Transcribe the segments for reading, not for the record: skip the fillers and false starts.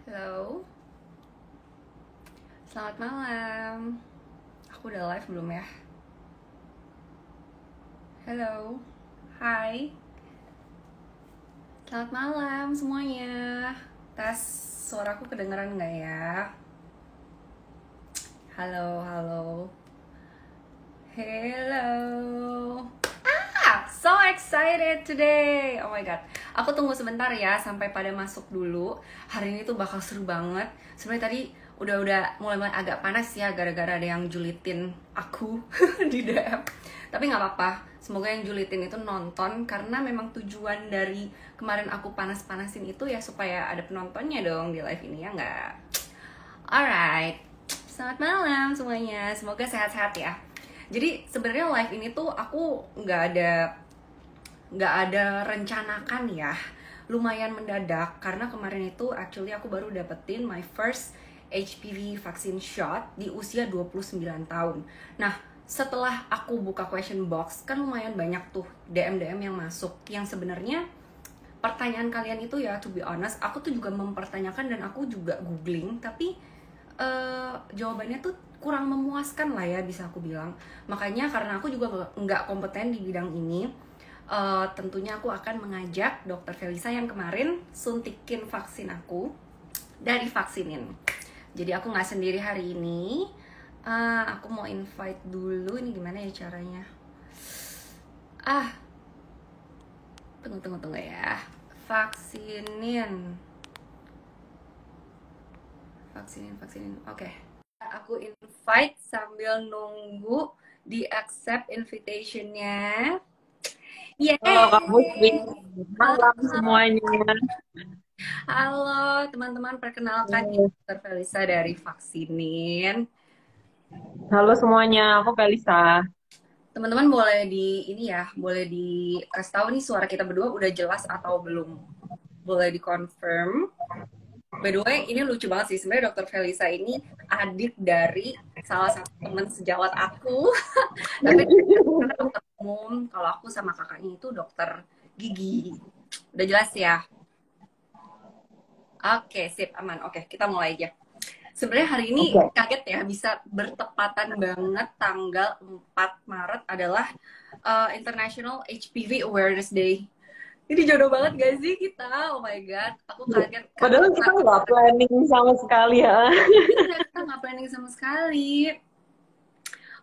Halo, selamat malam. Aku udah live belum ya? Halo, hai. Selamat malam semuanya. Tes, suaraku kedengeran nggak ya? Halo, halo. Hello. So excited today. Oh my god. Aku tunggu sebentar ya sampai pada masuk dulu. Hari ini tuh bakal seru banget. Sebenarnya tadi udah mulai agak panas ya gara-gara ada yang julitin aku di DM. Tapi nggak apa-apa. Semoga yang julitin itu nonton karena memang tujuan dari kemarin aku panas-panasin itu ya supaya ada penontonnya dong di live ini ya nggak? Alright. Selamat malam semuanya. Semoga sehat-sehat ya. Jadi sebenarnya live ini tuh aku nggak ada rencanakan ya, lumayan mendadak karena kemarin itu actually aku baru dapetin my first HPV vaccine shot di usia 29 tahun. Nah, setelah aku buka question box kan lumayan banyak tuh DM-DM yang masuk yang sebenarnya pertanyaan kalian itu ya, to be honest aku tuh juga mempertanyakan dan aku juga googling, tapi jawabannya tuh kurang memuaskan lah ya bisa aku bilang. Makanya karena aku juga nggak kompeten di bidang ini, tentunya aku akan mengajak Dokter Felisa yang kemarin suntikin vaksin aku dari vaksinin. Jadi aku nggak sendiri hari ini. Aku mau invite dulu, ini gimana ya caranya? Tunggu ya. Vaksinin. Oke. Aku invite sambil nunggu di accept invitation-nya. Halo Kak Putri, Yeay! malam semuanya. Halo teman-teman, perkenalkan ini Dr. Felisa dari Vaksinin. Halo semuanya, aku Kalisa. Teman-teman boleh boleh dikasih tahu nih suara kita berdua udah jelas atau belum? Boleh dikonfirm. By the way, ini lucu banget sih. Sebenarnya Dr. Felisa ini adik dari salah satu teman sejawat aku. Tapi karena dokter umum, kalau aku sama kakaknya itu dokter gigi. Udah jelas ya? Oke, sip, aman. Oke, kita mulai aja. Sebenarnya hari ini Oke. kaget ya, bisa bertepatan banget tanggal 4 Maret adalah International HPV Awareness Day. Ini jodoh banget gak sih kita? Oh my god, aku kaget karena Padahal kita nggak planning sama sekali ya. kita nggak planning sama sekali.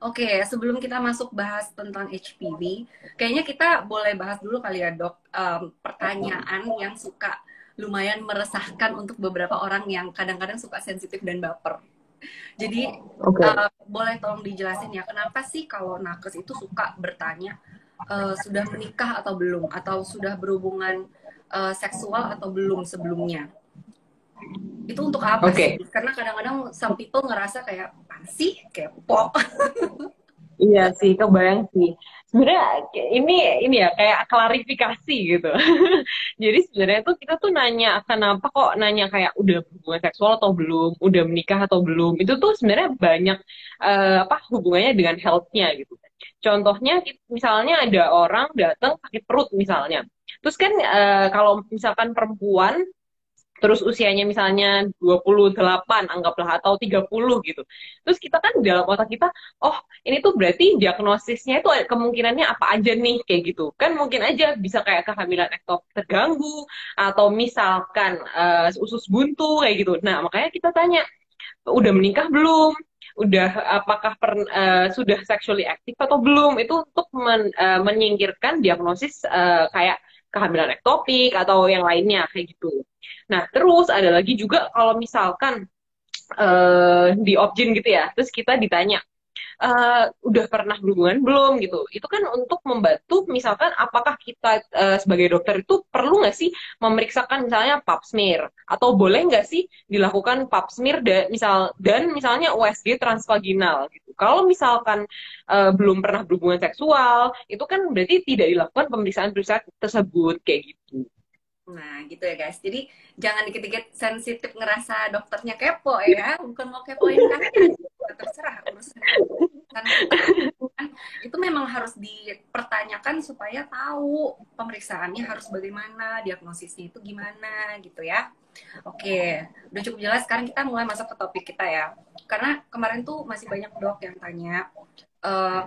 Oke, sebelum kita masuk bahas tentang HPV, kayaknya kita boleh bahas dulu kali ya dok, pertanyaan yang suka lumayan meresahkan untuk beberapa orang yang kadang-kadang suka sensitif dan baper. Jadi Oke. boleh tolong dijelasin ya, kenapa sih kalau nakes itu suka bertanya sudah menikah atau belum, atau sudah berhubungan seksual atau belum sebelumnya? Itu untuk apa sih? Oke. Karena kadang-kadang some people ngerasa kayak apa sih, kepo. Iya sih, kebayang sih. Sebenarnya ini ya kayak klarifikasi gitu. Jadi sebenarnya tuh kita tuh nanya kenapa kok nanya kayak udah berhubungan seksual atau belum, udah menikah atau belum. Itu tuh sebenarnya banyak apa hubungannya dengan health-nya gitu. Contohnya misalnya ada orang datang sakit perut misalnya. Terus kan kalau misalkan perempuan terus usianya misalnya 28 anggaplah atau 30 gitu. Terus kita kan dalam otak kita, oh ini tuh berarti diagnosisnya itu kemungkinannya apa aja nih kayak gitu. Kan mungkin aja bisa kayak kehamilan ektopik terganggu atau misalkan usus buntu kayak gitu. Nah, makanya kita tanya, udah menikah belum? Udah apakah sudah sexually active atau belum? Itu untuk menyingkirkan diagnosis kayak kehamilan ektopik atau yang lainnya kayak gitu. Nah, terus ada lagi juga kalau misalkan di Opjin gitu ya, terus kita ditanya, udah pernah berhubungan belum gitu. Itu kan untuk membantu misalkan apakah kita sebagai dokter itu perlu nggak sih memeriksakan misalnya pap smear atau boleh nggak sih dilakukan pap smear dan misalnya USG transvaginal gitu. Kalau misalkan belum pernah berhubungan seksual, itu kan berarti tidak dilakukan pemeriksaan-pemeriksaan tersebut kayak gitu. Nah, gitu ya guys. Jadi jangan dikit-dikit sensitif ngerasa dokternya kepo ya. Bukan mau kepoin kalian. Terserah urusan kan. Itu memang harus dipertanyakan supaya tahu pemeriksaannya harus bagaimana, diagnosisnya itu gimana gitu ya. Oke, udah cukup jelas. Sekarang kita mulai masuk ke topik kita ya. Karena kemarin tuh masih banyak dok yang tanya,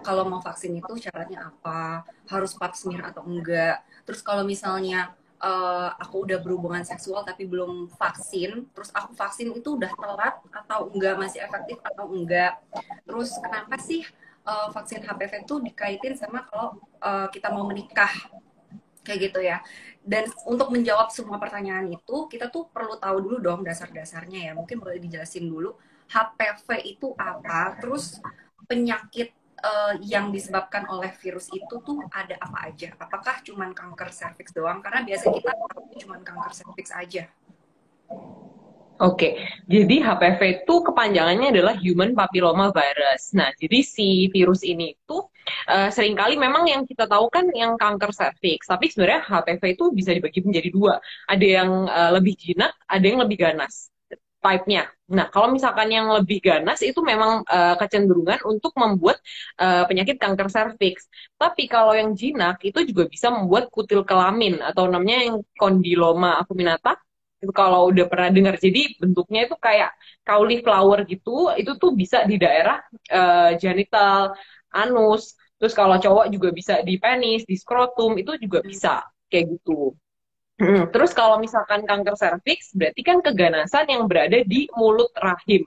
kalau mau vaksin itu syaratnya apa, harus pap smear atau enggak. Terus kalau misalnya aku udah berhubungan seksual tapi belum vaksin, terus aku vaksin itu udah telat atau enggak, masih efektif atau enggak. Terus kenapa sih vaksin HPV itu dikaitin sama kalau kita mau menikah, kayak gitu ya. Dan untuk menjawab semua pertanyaan itu, kita tuh perlu tahu dulu dong dasar-dasarnya ya. Mungkin boleh dijelasin dulu HPV itu apa, terus penyakit yang disebabkan oleh virus itu tuh ada apa aja. Apakah cuman kanker serviks doang? Karena biasa kita cuman kanker serviks aja. Oke, jadi HPV itu kepanjangannya adalah Human Papilloma Virus. Nah, jadi si virus ini tuh seringkali memang yang kita tahu kan yang kanker serviks, tapi sebenarnya HPV itu bisa dibagi menjadi dua. Ada yang lebih jinak, ada yang lebih ganas type-nya. Nah, kalau misalkan yang lebih ganas itu memang kecenderungan untuk membuat penyakit kanker serviks. Tapi kalau yang jinak itu juga bisa membuat kutil kelamin atau namanya yang kondiloma acuminata. Itu kalau udah pernah dengar, jadi bentuknya itu kayak cauliflower gitu, itu tuh bisa di daerah genital, anus, terus kalau cowok juga bisa di penis, di skrotum, itu juga bisa kayak gitu. Terus kalau misalkan kanker serviks, berarti kan keganasan yang berada di mulut rahim.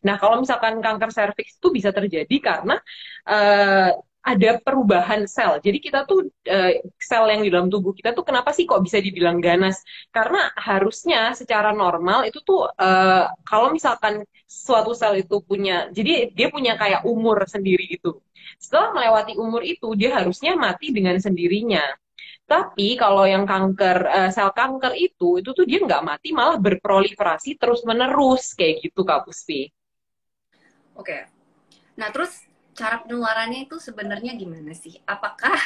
Nah, kalau misalkan kanker serviks itu bisa terjadi karena uh, ada perubahan sel. Jadi kita tuh sel yang di dalam tubuh kita tuh kenapa sih kok bisa dibilang ganas? Karena harusnya secara normal itu tuh kalau misalkan suatu sel itu punya, jadi dia punya kayak umur sendiri gitu. Setelah melewati umur itu, dia harusnya mati dengan sendirinya. Tapi kalau yang kanker, sel kanker itu tuh dia nggak mati, malah berproliferasi terus-menerus kayak gitu, Kak Puspi. Oke. Nah, terus cara penularannya itu sebenarnya gimana sih? Apakah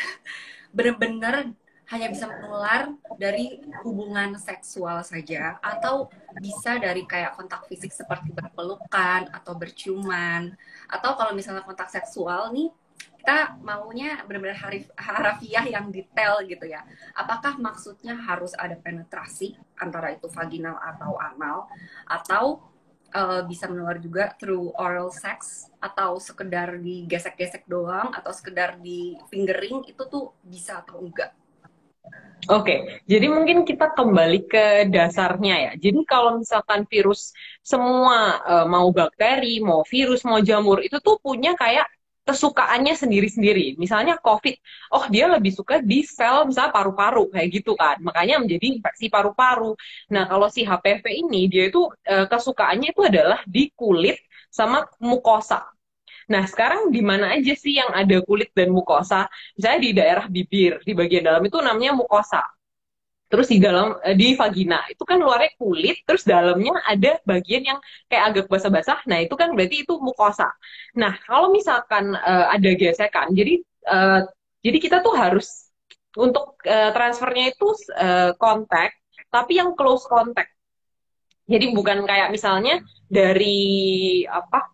benar-benar hanya bisa menular dari hubungan seksual saja, atau bisa dari kayak kontak fisik seperti berpelukan atau berciuman, atau kalau misalnya kontak seksual nih, kita maunya benar-benar harafiah yang detail gitu ya. Apakah maksudnya harus ada penetrasi antara itu vaginal atau anal, atau bisa menular juga through oral sex, atau sekedar digesek-gesek doang, atau sekedar di fingering, itu tuh bisa atau enggak? Oke, jadi mungkin kita kembali ke dasarnya ya. Jadi kalau misalkan virus semua mau bakteri, mau virus, mau jamur itu tuh punya kayak kesukaannya sendiri-sendiri. Misalnya COVID, oh dia lebih suka di sel misalnya paru-paru kayak gitu kan. Makanya menjadi infeksi paru-paru. Nah, kalau si HPV ini dia itu kesukaannya itu adalah di kulit sama mukosa. Nah, sekarang di mana aja sih yang ada kulit dan mukosa? Misalnya di daerah bibir, di bagian dalam itu namanya mukosa. Terus di dalam di vagina itu kan luarnya kulit, terus dalamnya ada bagian yang kayak agak basah-basah. Nah, itu kan berarti itu mukosa. Nah, kalau misalkan ada gesekan, uh, jadi kita tuh harus untuk transfernya itu kontak, tapi yang close contact. Jadi bukan kayak misalnya dari apa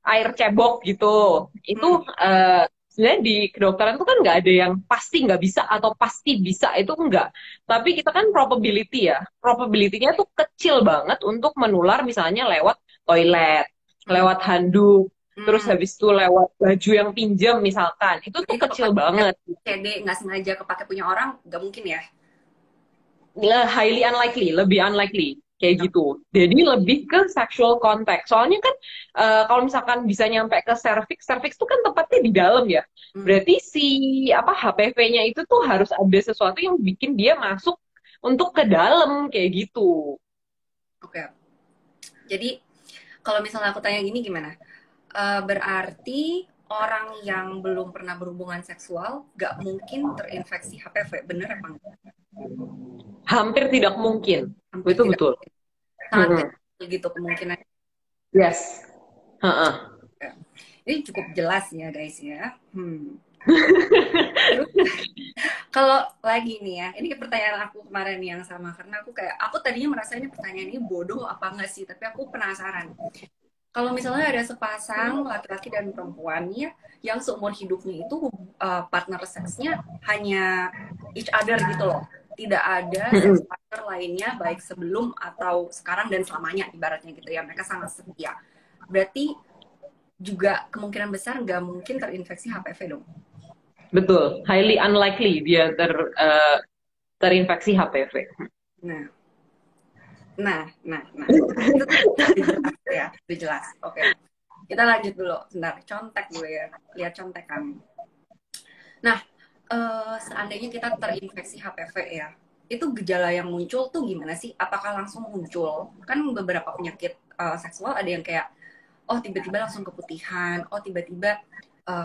air cebok gitu. Itu Hmm, sebenarnya di kedokteran tuh kan nggak ada yang pasti nggak bisa atau pasti bisa, itu enggak. Tapi kita kan probability ya. Probability-nya tuh kecil banget untuk menular misalnya lewat toilet, hmm, lewat handuk, terus hmm. habis itu lewat baju yang pinjam misalkan. Itu tuh Berarti kalau kecil pakai banget. CD nggak sengaja kepake punya orang, nggak mungkin ya? Highly unlikely, lebih unlikely kayak gitu. Jadi lebih ke sexual contact. Soalnya kan kalau misalkan bisa nyampe ke cervix, cervix itu kan tempatnya di dalam ya. Hmm, Berarti si apa HPV-nya itu tuh harus ada sesuatu yang bikin dia masuk untuk ke dalam kayak gitu. oke. Jadi kalau misalnya aku tanya gini gimana? Berarti orang yang belum pernah berhubungan seksual nggak mungkin terinfeksi HPV, bener apa enggak? Hampir tidak mungkin. Hampir Itu tidak, betul. sangat Mm-mm. kecil gitu kemungkinan. Yes. Heeh. Ini cukup jelas ya guys ya. Terus kalau lagi nih ya, ini pertanyaan aku kemarin yang sama, karena aku kayak, aku tadinya merasa ini pertanyaan ini bodoh apa enggak sih, tapi aku penasaran. Kalau misalnya ada sepasang laki-laki dan perempuan ya, yang seumur hidupnya itu partner seksnya hanya each other gitu loh, Tidak ada sex Mm-mm. partner lainnya baik sebelum atau sekarang dan selamanya ibaratnya gitu ya. Mereka sangat setia. Berarti juga kemungkinan besar nggak mungkin terinfeksi HPV dong. Betul, highly unlikely dia terinfeksi HPV. Nah, nah. Itu udah jelas ya, udah jelas. Oke. Kita lanjut dulu, sebentar. Contek dulu ya, lihat contekan. Nah, seandainya kita terinfeksi HPV ya, itu gejala yang muncul tuh gimana sih? Apakah langsung muncul? Kan beberapa penyakit seksual ada yang kayak, oh tiba-tiba langsung keputihan, oh tiba-tiba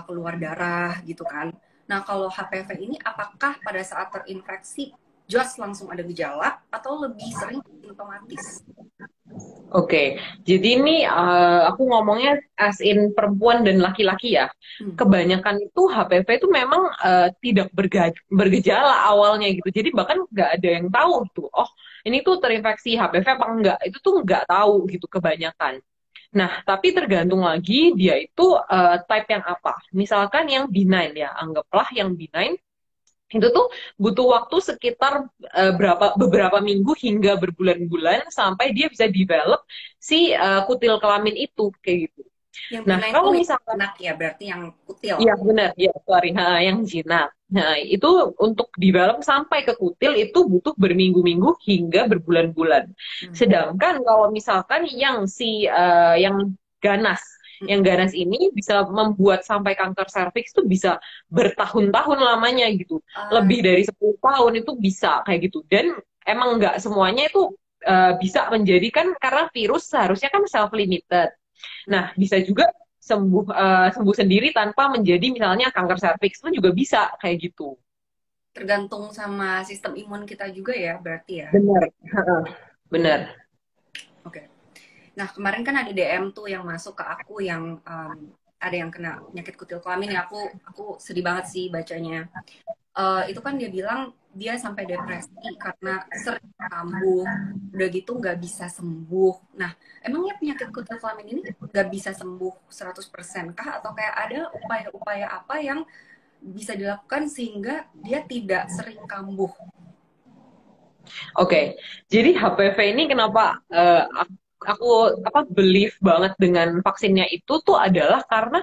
keluar darah gitu kan. Nah, kalau HPV ini apakah pada saat terinfeksi just langsung ada gejala atau lebih sering simptomatis? Oke, jadi ini aku ngomongnya as in perempuan dan laki-laki ya. Hmm. Kebanyakan itu HPV itu memang tidak bergejala awalnya gitu. Jadi bahkan nggak ada yang tahu tuh, oh ini tuh terinfeksi HPV apa enggak. Itu tuh nggak tahu gitu kebanyakan. Nah, tapi tergantung lagi dia itu type yang apa. Misalkan yang benign ya, anggaplah yang benign itu tuh butuh waktu sekitar beberapa minggu hingga berbulan-bulan sampai dia bisa develop si kutil kelamin itu kayak gitu. Yang Nah, benign kalau tuh yang misalkan jinak ya, berarti yang kutil. iya benar, ya sorry, yang jinak. Nah, itu untuk develop sampai ke kutil itu butuh berminggu-minggu hingga berbulan-bulan. Hmm. Sedangkan kalau misalkan yang ganas, yang ganas ini bisa membuat sampai kanker serviks itu bisa bertahun-tahun lamanya gitu. Ah, Lebih dari 10 tahun itu bisa kayak gitu. Dan emang nggak semuanya itu bisa menjadikan karena virus seharusnya kan self-limited. hmm. Nah, bisa juga sembuh sendiri tanpa menjadi misalnya kanker serviks pun juga bisa kayak gitu. Tergantung sama sistem imun kita juga ya, berarti ya. Benar. Heeh. Benar. Oke. Nah, kemarin kan ada DM tuh yang masuk ke aku yang ada yang kena penyakit kutil kelamin ya. Aku sedih banget sih bacanya. Itu kan dia bilang dia sampai depresi karena sering kambuh, udah gitu nggak bisa sembuh. Nah, emangnya penyakit kutil kelamin ini nggak bisa sembuh 100% kah? Atau kayak ada upaya-upaya apa yang bisa dilakukan sehingga dia tidak sering kambuh? Oke, jadi HPV ini kenapa aku apa believe banget dengan vaksinnya itu tuh adalah karena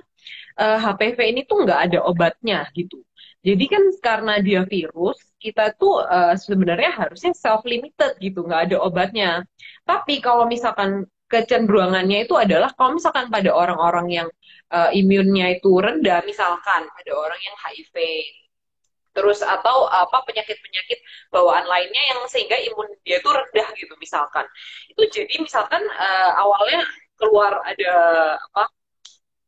HPV ini tuh nggak ada obatnya gitu. Jadi kan karena dia virus, kita tuh sebenarnya harusnya self-limited gitu, nggak ada obatnya. Tapi kalau misalkan kecenderungannya itu adalah kalau misalkan pada orang-orang yang imunnya itu rendah, misalkan ada orang yang HIV, terus atau apa penyakit-penyakit bawaan lainnya yang sehingga imun dia tuh rendah gitu misalkan. Itu jadi misalkan awalnya keluar ada apa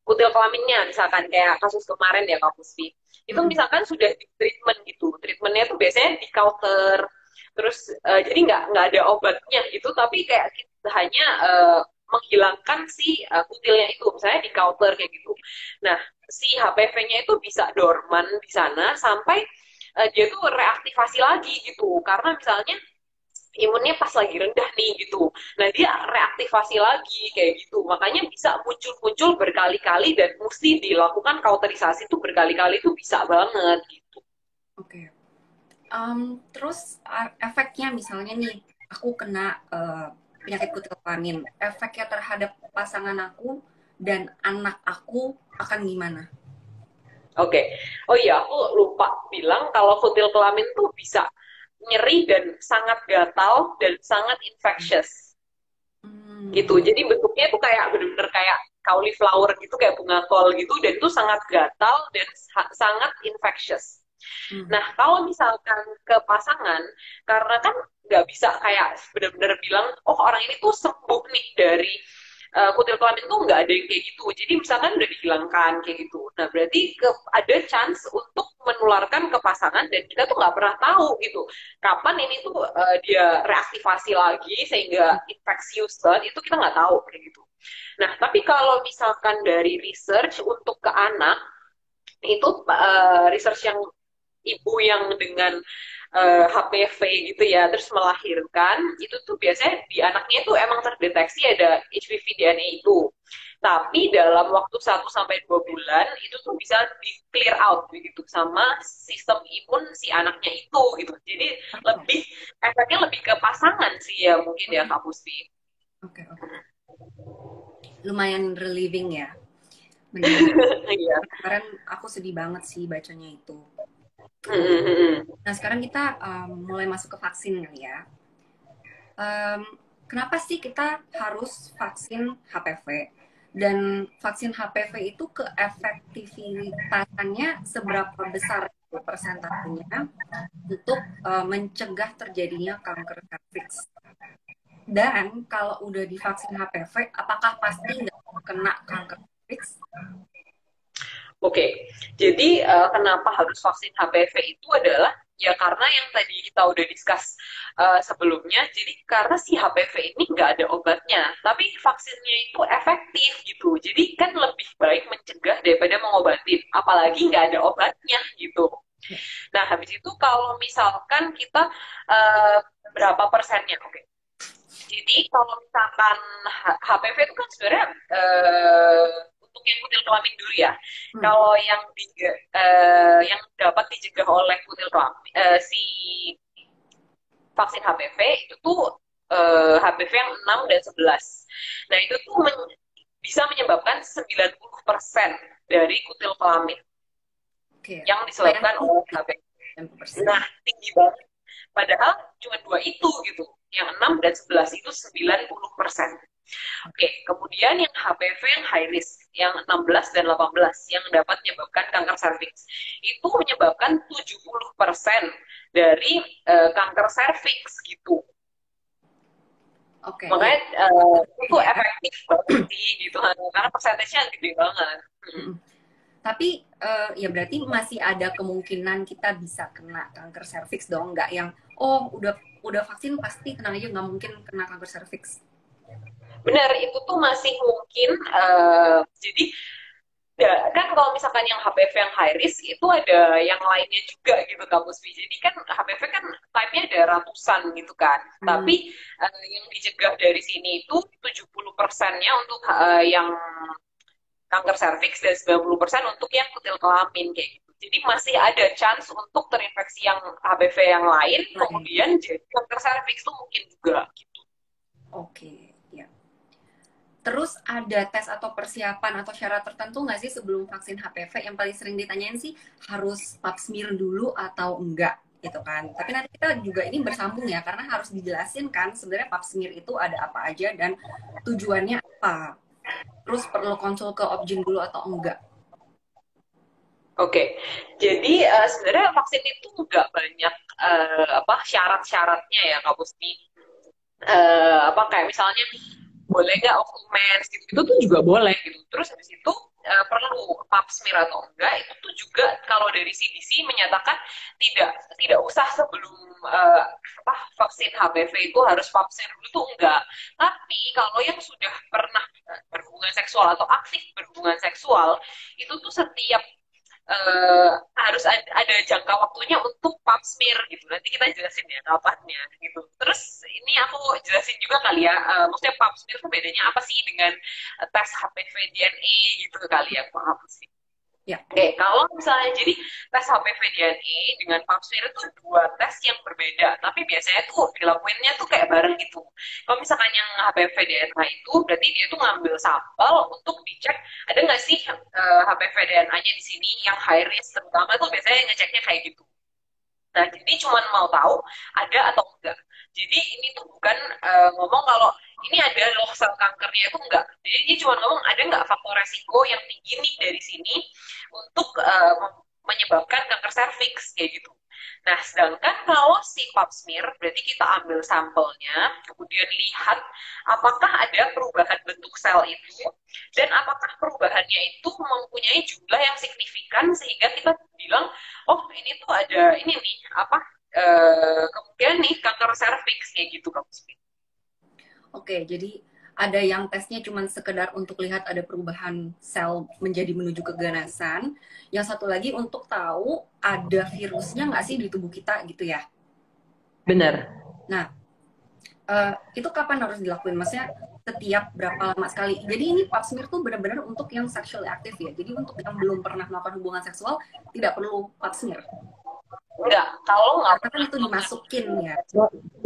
kutil kelaminnya misalkan kayak kasus kemarin ya Kak Puspi itu Mm-mm. misalkan sudah di treatment gitu treatmentnya tuh biasanya di counter terus jadi nggak ada obatnya gitu tapi kayak kita hanya menghilangkan si kutilnya itu misalnya di counter kayak gitu nah si HPV-nya itu bisa dorman di sana sampai dia tuh reaktivasi lagi gitu karena misalnya imunnya pas lagi rendah nih gitu. Nah dia reaktivasi lagi kayak gitu. Makanya bisa muncul-muncul berkali-kali dan mesti dilakukan kauterisasi tuh berkali-kali tuh bisa banget gitu. Oke. Terus efeknya misalnya nih, aku kena penyakit kutil kelamin. Efeknya terhadap pasangan aku dan anak aku akan gimana? Oke. Oh iya, aku lupa bilang kalau kutil kelamin tuh bisa nyeri dan sangat gatal dan sangat infectious gitu. Hmm. Jadi bentuknya tuh kayak bener-bener kayak cauliflower gitu, kayak bunga kol gitu, dan itu sangat gatal dan sangat infectious. Hmm. Nah, kalau misalkan ke pasangan, karena kan nggak bisa kayak benar-benar bilang, oh orang ini tuh sembuh nih dari kutil kelamin tuh nggak ada yang kayak gitu. Jadi misalkan udah dihilangkan kayak gitu. Nah, berarti ada chance untuk menularkan ke pasangan dan kita tuh nggak pernah tahu gitu. Kapan ini tuh dia reaktivasi lagi sehingga infeksius banget, itu kita nggak tahu kayak gitu. Nah, tapi kalau misalkan dari research untuk ke anak, itu research yang ibu yang dengan HPV gitu ya, terus melahirkan, itu tuh biasanya di anaknya itu emang terdeteksi ada HPV DNA itu. Tapi dalam waktu 1 sampai 2 bulan itu tuh bisa di clear out begitu sama sistem imun si anaknya itu gitu. Jadi Oh, lebih efeknya lebih ke pasangan sih ya mungkin ya oke, Kak Puspi. oke, oke. Lumayan relieving ya mendengar. Iya. Kemarin aku sedih banget sih bacanya itu. Mm-mm. Nah, sekarang kita mulai masuk ke vaksin kali ya. Em, Kenapa sih kita harus vaksin HPV? Dan vaksin HPV itu keefektivitasannya seberapa besar itu persentasenya untuk mencegah terjadinya kanker serviks? Dan kalau udah divaksin HPV, apakah pasti nggak kena kanker serviks? Oke, jadi kenapa harus vaksin HPV itu adalah ya karena yang tadi kita udah discuss sebelumnya, jadi karena si HPV ini nggak ada obatnya, tapi vaksinnya itu efektif gitu. Jadi kan lebih baik mencegah daripada mengobatin, apalagi nggak ada obatnya gitu. Ya. Nah, habis itu kalau misalkan kita uh, berapa persennya? Oke. Jadi kalau misalkan HPV itu kan sebenarnya untuk yang kutil kelamin dulu ya. Hmm, Kalau yang dapat dicegah oleh kutil kelamin si vaksin HPV itu tuh HPV yang 6 dan 11. Nah, itu tuh bisa menyebabkan 90% dari kutil kelamin oke. yang Lumayan disebabkan oleh tinggi, HPV. 90%. Nah, tinggi banget. Padahal cuma dua itu gitu. Yang 6 dan 11 itu 90%. Oke, kemudian yang HPV yang high risk, yang 16 dan 18 yang dapat menyebabkan kanker serviks. Itu menyebabkan 70% dari kanker serviks gitu. Oke, iya. Makanya itu Ya. efektif banget sih gitu karena persentasenya gede banget. Mm-mm. Tapi ya berarti masih ada kemungkinan kita bisa kena kanker serviks dong, nggak yang oh udah vaksin pasti tenang aja nggak mungkin kena kanker serviks. Benar, itu tuh masih mungkin. Jadi ya, kan kalau misalkan yang HPV yang high risk itu ada yang lainnya juga gitu Kak Puspi. Jadi kan HPV kan type-nya ada ratusan gitu kan. Hmm, Tapi yang dicegah dari sini itu 70%-nya untuk yang kanker serviks dan 90% untuk yang kutil kelamin kayak gitu. Jadi masih ada chance untuk terinfeksi yang HPV yang lain, lain. kemudian jadi kanker serviks tuh mungkin juga gitu. Oke, ya. Terus ada tes atau persiapan atau syarat tertentu nggak sih sebelum vaksin HPV? Yang paling sering ditanyain sih harus pap smear dulu atau enggak gitu kan. Tapi nanti kita juga ini bersambung ya karena harus dijelasin kan sebenarnya pap smear itu ada apa aja dan tujuannya apa. Terus perlu konsul ke objin dulu atau enggak. Oke, jadi sebenarnya vaksin itu nggak banyak apa syarat-syaratnya ya Kak Pusti. Apa kayak misalnya boleh nggak off mens gitu, itu tuh juga boleh gitu. Terus habis itu perlu pap smear atau enggak itu tuh juga kalau dari CDC menyatakan tidak tidak usah sebelum apa vaksin HPV itu harus pap smear dulu tuh enggak. Tapi kalau yang sudah pernah berhubungan seksual atau aktif berhubungan seksual itu tuh setiap harus ada jangka waktunya untuk pap smear gitu. Nanti kita jelasin ya kapannya gitu. Terus ini aku jelasin juga kali ya, maksudnya pap smear itu bedanya apa sih dengan tes HPV DNA gitu kali ya, paham sih. Ya, Oke, kalau misalnya jadi tes HPV DNA dengan pap smear itu dua tes yang berbeda, tapi biasanya tuh dilakuinnya tuh kayak bareng gitu. Kalau misalkan yang HPV DNA itu berarti dia tuh ngambil sampel untuk dicek ada nggak sih HPV DNA-nya di sini yang high risk, terutama tuh biasanya ngeceknya kayak gitu. Nah, jadi cuma mau tahu ada atau enggak. Jadi ini tuh bukan ngomong kalau ini ada loh sel kankernya itu enggak. Jadi dia cuma ngomong ada enggak faktor resiko yang tinggi nih dari sini untuk menyebabkan kanker serviks kayak gitu. Nah, sedangkan kalau si pap smear berarti kita ambil sampelnya, kemudian lihat apakah ada perubahan bentuk sel itu dan apakah perubahannya itu mempunyai jumlah yang signifikan sehingga kita bilang oh ini tuh ada ini nih apa kemungkinan nih kanker serviks kayak gitu Kak Musfi. oke. Jadi ada yang tesnya cuma sekedar untuk lihat ada perubahan sel menjadi menuju keganasan, yang satu lagi untuk tahu ada virusnya nggak sih di tubuh kita gitu ya. Bener. Nah, itu kapan harus dilakuin? Maksudnya setiap berapa lama sekali? Jadi ini pap smear tuh benar-benar untuk yang sexually active ya. Jadi untuk yang belum pernah melakukan hubungan seksual tidak perlu pap smear. Enggak, kalau nggak Karena kan itu dimasukin ya.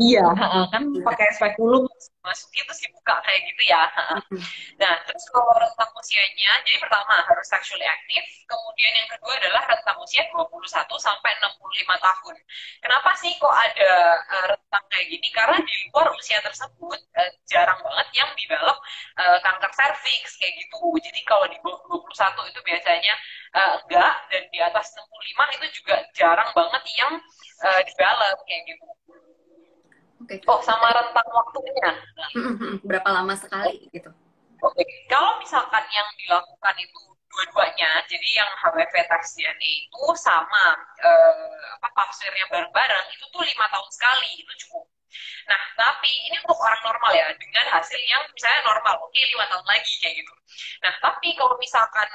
iya, kan Iya. pakai spekulum masukin terus dibuka kayak gitu ya. Nah, terus kalau rentang usianya, jadi pertama harus sexually active, kemudian yang kedua adalah rentang usia 21 sampai 65 tahun. Kenapa sih kok ada rentang kayak gini? Karena di luar usia tersebut jarang banget yang develop kanker serviks kayak gitu. Jadi kalau di bawah 21 itu biasanya enggak, dan di atas 65 itu juga jarang banget yang develop kayak gitu. Oke. Oh, sama rentang waktunya. Berapa lama sekali gitu? Oke, kalau misalkan yang dilakukan itu dua-duanya, jadi yang HPV tes DNA itu sama apa pap smear-nya bareng-bareng, itu tuh 5 tahun sekali, itu cukup. Nah, tapi ini untuk orang normal ya, dengan hasil yang misalnya normal, oke 5 tahun lagi kayak gitu. Nah, tapi kalau misalkan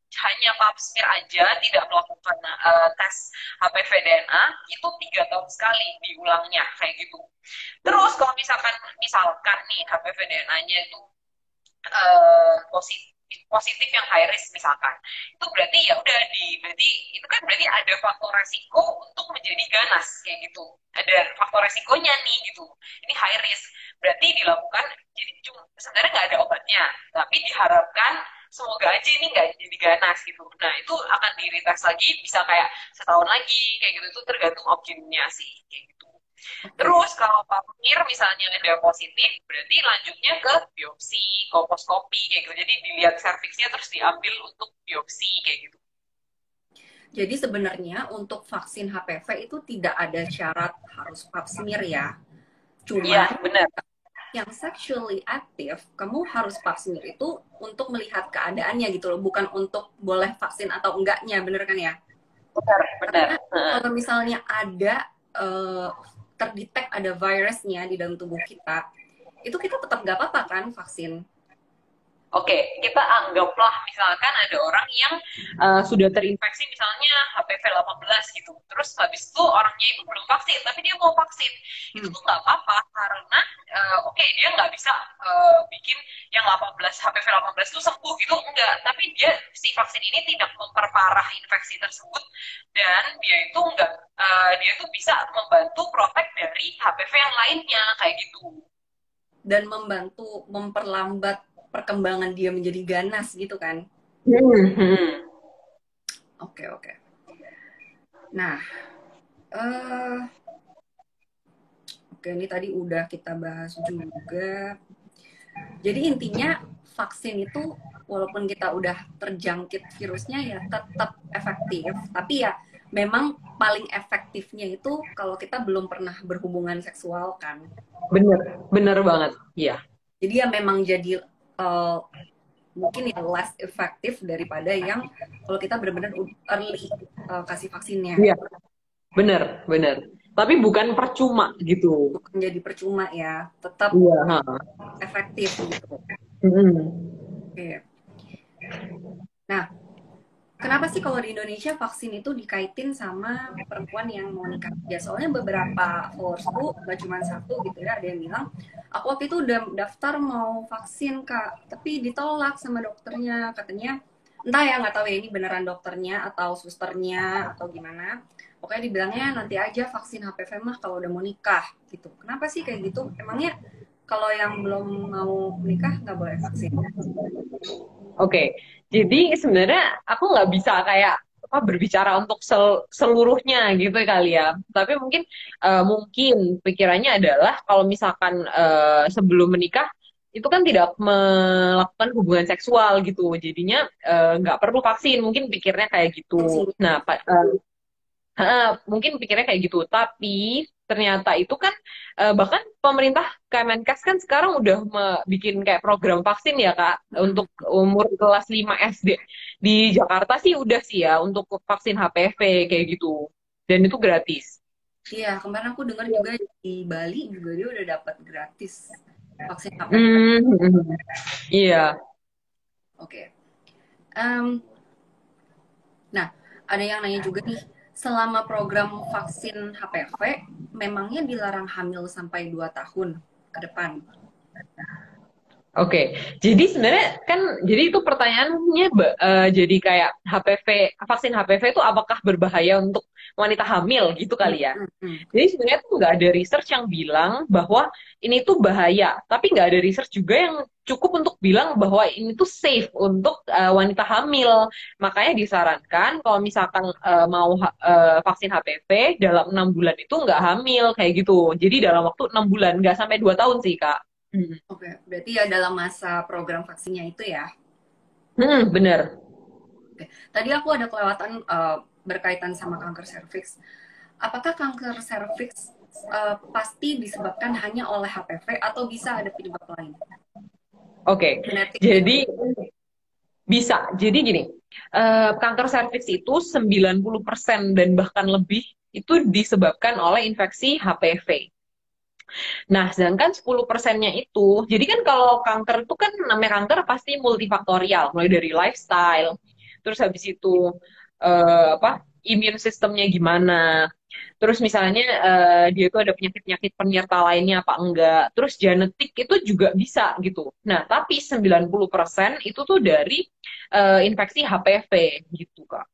hanya pap smear aja, tidak melakukan tes HPV DNA, itu 3 tahun sekali diulangnya kayak gitu. Terus kalau misalkan nih HPV DNA-nya itu positif positif yang high risk misalkan, itu berarti ya udah berarti itu kan berarti ada faktor resiko untuk menjadi ganas kayak gitu, ada faktor resikonya nih gitu, ini high risk berarti dilakukan, jadi sebenarnya nggak ada obatnya tapi diharapkan semoga aja ini nggak jadi ganas gitu. Nah itu akan di retest lagi, bisa kayak setahun lagi kayak gitu, itu tergantung opsinya sih kayak gitu. Oke. Terus kalau pamir misalnya ada positif, berarti lanjutnya ke biopsi, kolposkopi kayak gitu. Jadi dilihat serviksnya terus diambil untuk biopsi kayak gitu. Jadi sebenarnya untuk vaksin HPV itu tidak ada syarat harus pap smear ya. Iya, Cuma benar. yang sexually active, kamu harus pap smear itu untuk melihat keadaannya gitu loh, bukan untuk boleh vaksin atau enggaknya, bener kan ya? Benar, benar. Karena kalau misalnya ada terdetek ada virusnya di dalam tubuh kita, itu kita tetap nggak apa-apa kan vaksin. Oke, kita anggaplah misalkan ada orang yang sudah terinfeksi misalnya HPV 18 gitu. Terus habis itu orangnya itu belum vaksin, tapi dia mau vaksin. Itu tuh nggak apa-apa karena oke, dia nggak bisa bikin yang 18 HPV 18 itu sembuh gitu, enggak. Tapi dia si vaksin ini tidak memperparah infeksi tersebut, dan dia itu enggak dia itu bisa membantu protek dari HPV yang lainnya kayak gitu. Dan membantu memperlambat perkembangan dia menjadi ganas gitu kan. Hmm. Oke, oke. Nah, eh oke, ini tadi udah kita bahas juga. Jadi intinya vaksin itu walaupun kita udah terjangkit virusnya ya tetap efektif, tapi ya memang paling efektifnya itu kalau kita belum pernah berhubungan seksual kan. Bener, bener banget. Iya. Jadi ya memang jadi uh, mungkin ya less efektif daripada yang kalau kita benar-benar early kasih vaksinnya. Iya, bener, bener. Tapi bukan percuma gitu. Bukan jadi percuma ya, tetap Iya, ha. efektif gitu. Mm. Oke. Nah, kenapa sih kalau di Indonesia vaksin itu dikaitin sama perempuan yang mau nikah? Ya soalnya beberapa followersku, gak cuma satu gitu ya, ada yang bilang, aku waktu itu udah daftar mau vaksin kak, tapi ditolak sama dokternya, katanya, entah ya nggak tahu ya ini beneran dokternya atau susternya atau gimana. Pokoknya dibilangnya nanti aja vaksin HPV mah kalau udah mau nikah gitu. Kenapa sih kayak gitu? Emangnya kalau yang belum mau menikah nggak boleh vaksin? Oke, jadi sebenarnya aku nggak bisa kayak apa berbicara untuk seluruhnya gitu kali ya. Tapi mungkin pikirannya adalah kalau misalkan sebelum menikah itu kan tidak melakukan hubungan seksual gitu, jadinya nggak perlu vaksin. Mungkin pikirnya kayak gitu. Sih. Nah, mungkin pikirnya kayak gitu, tapi ternyata itu kan bahkan pemerintah Kemenkes kan sekarang udah bikin kayak program vaksin ya Kak untuk umur kelas 5 SD. Di Jakarta sih udah sih ya untuk vaksin HPV kayak gitu. Dan itu gratis. Iya, kemarin aku dengar juga di Bali juga dia udah dapat gratis. vaksin HPV. Hmm, iya. Oke. Em, nah, ada yang nanya juga nih, selama program vaksin HPV, memangnya dilarang hamil sampai 2 tahun ke depan? Oke, jadi sebenarnya kan, jadi itu pertanyaannya jadi kayak HPV, vaksin HPV itu apakah berbahaya untuk wanita hamil gitu Hmm, kali ya? hmm, hmm. Jadi sebenarnya tuh nggak ada research yang bilang bahwa ini tuh bahaya, tapi nggak ada research juga yang cukup untuk bilang bahwa ini tuh safe untuk wanita hamil. Makanya disarankan kalau misalkan mau vaksin HPV dalam 6 bulan itu nggak hamil kayak gitu. Jadi dalam waktu 6 bulan, nggak sampai 2 tahun sih Kak. Hmm. Oke, berarti ya dalam masa program vaksinnya itu ya. Bener. Oke. Tadi aku ada kelewatan berkaitan sama kanker serviks. Apakah kanker serviks pasti disebabkan hanya oleh HPV atau bisa ada penyebab lain? Oke, Genetik gitu. jadi bisa. Jadi gini, kanker serviks itu 90% dan bahkan lebih itu disebabkan oleh infeksi HPV. Nah, sedangkan 10%-nya itu, jadi kan kalau kanker itu kan namanya kanker pasti multifaktorial, mulai dari lifestyle, terus habis itu apa immune sistemnya gimana, terus misalnya dia itu ada penyakit-penyakit penyerta lainnya apa enggak, terus genetik itu juga bisa gitu. Nah, tapi 90% itu tuh dari infeksi HPV gitu, Kak.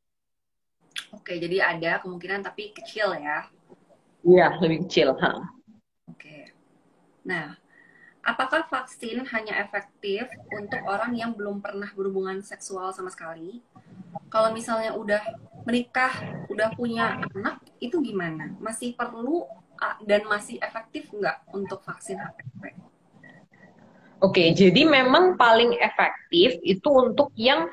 Oke, jadi ada kemungkinan tapi kecil ya. Iya, lebih kecil. Ha. Oke. Nah, apakah vaksin hanya efektif untuk orang yang belum pernah berhubungan seksual sama sekali? Kalau misalnya udah menikah, udah punya anak, itu gimana? Masih perlu dan masih efektif nggak untuk vaksin HPV? Oke, jadi memang paling efektif itu untuk yang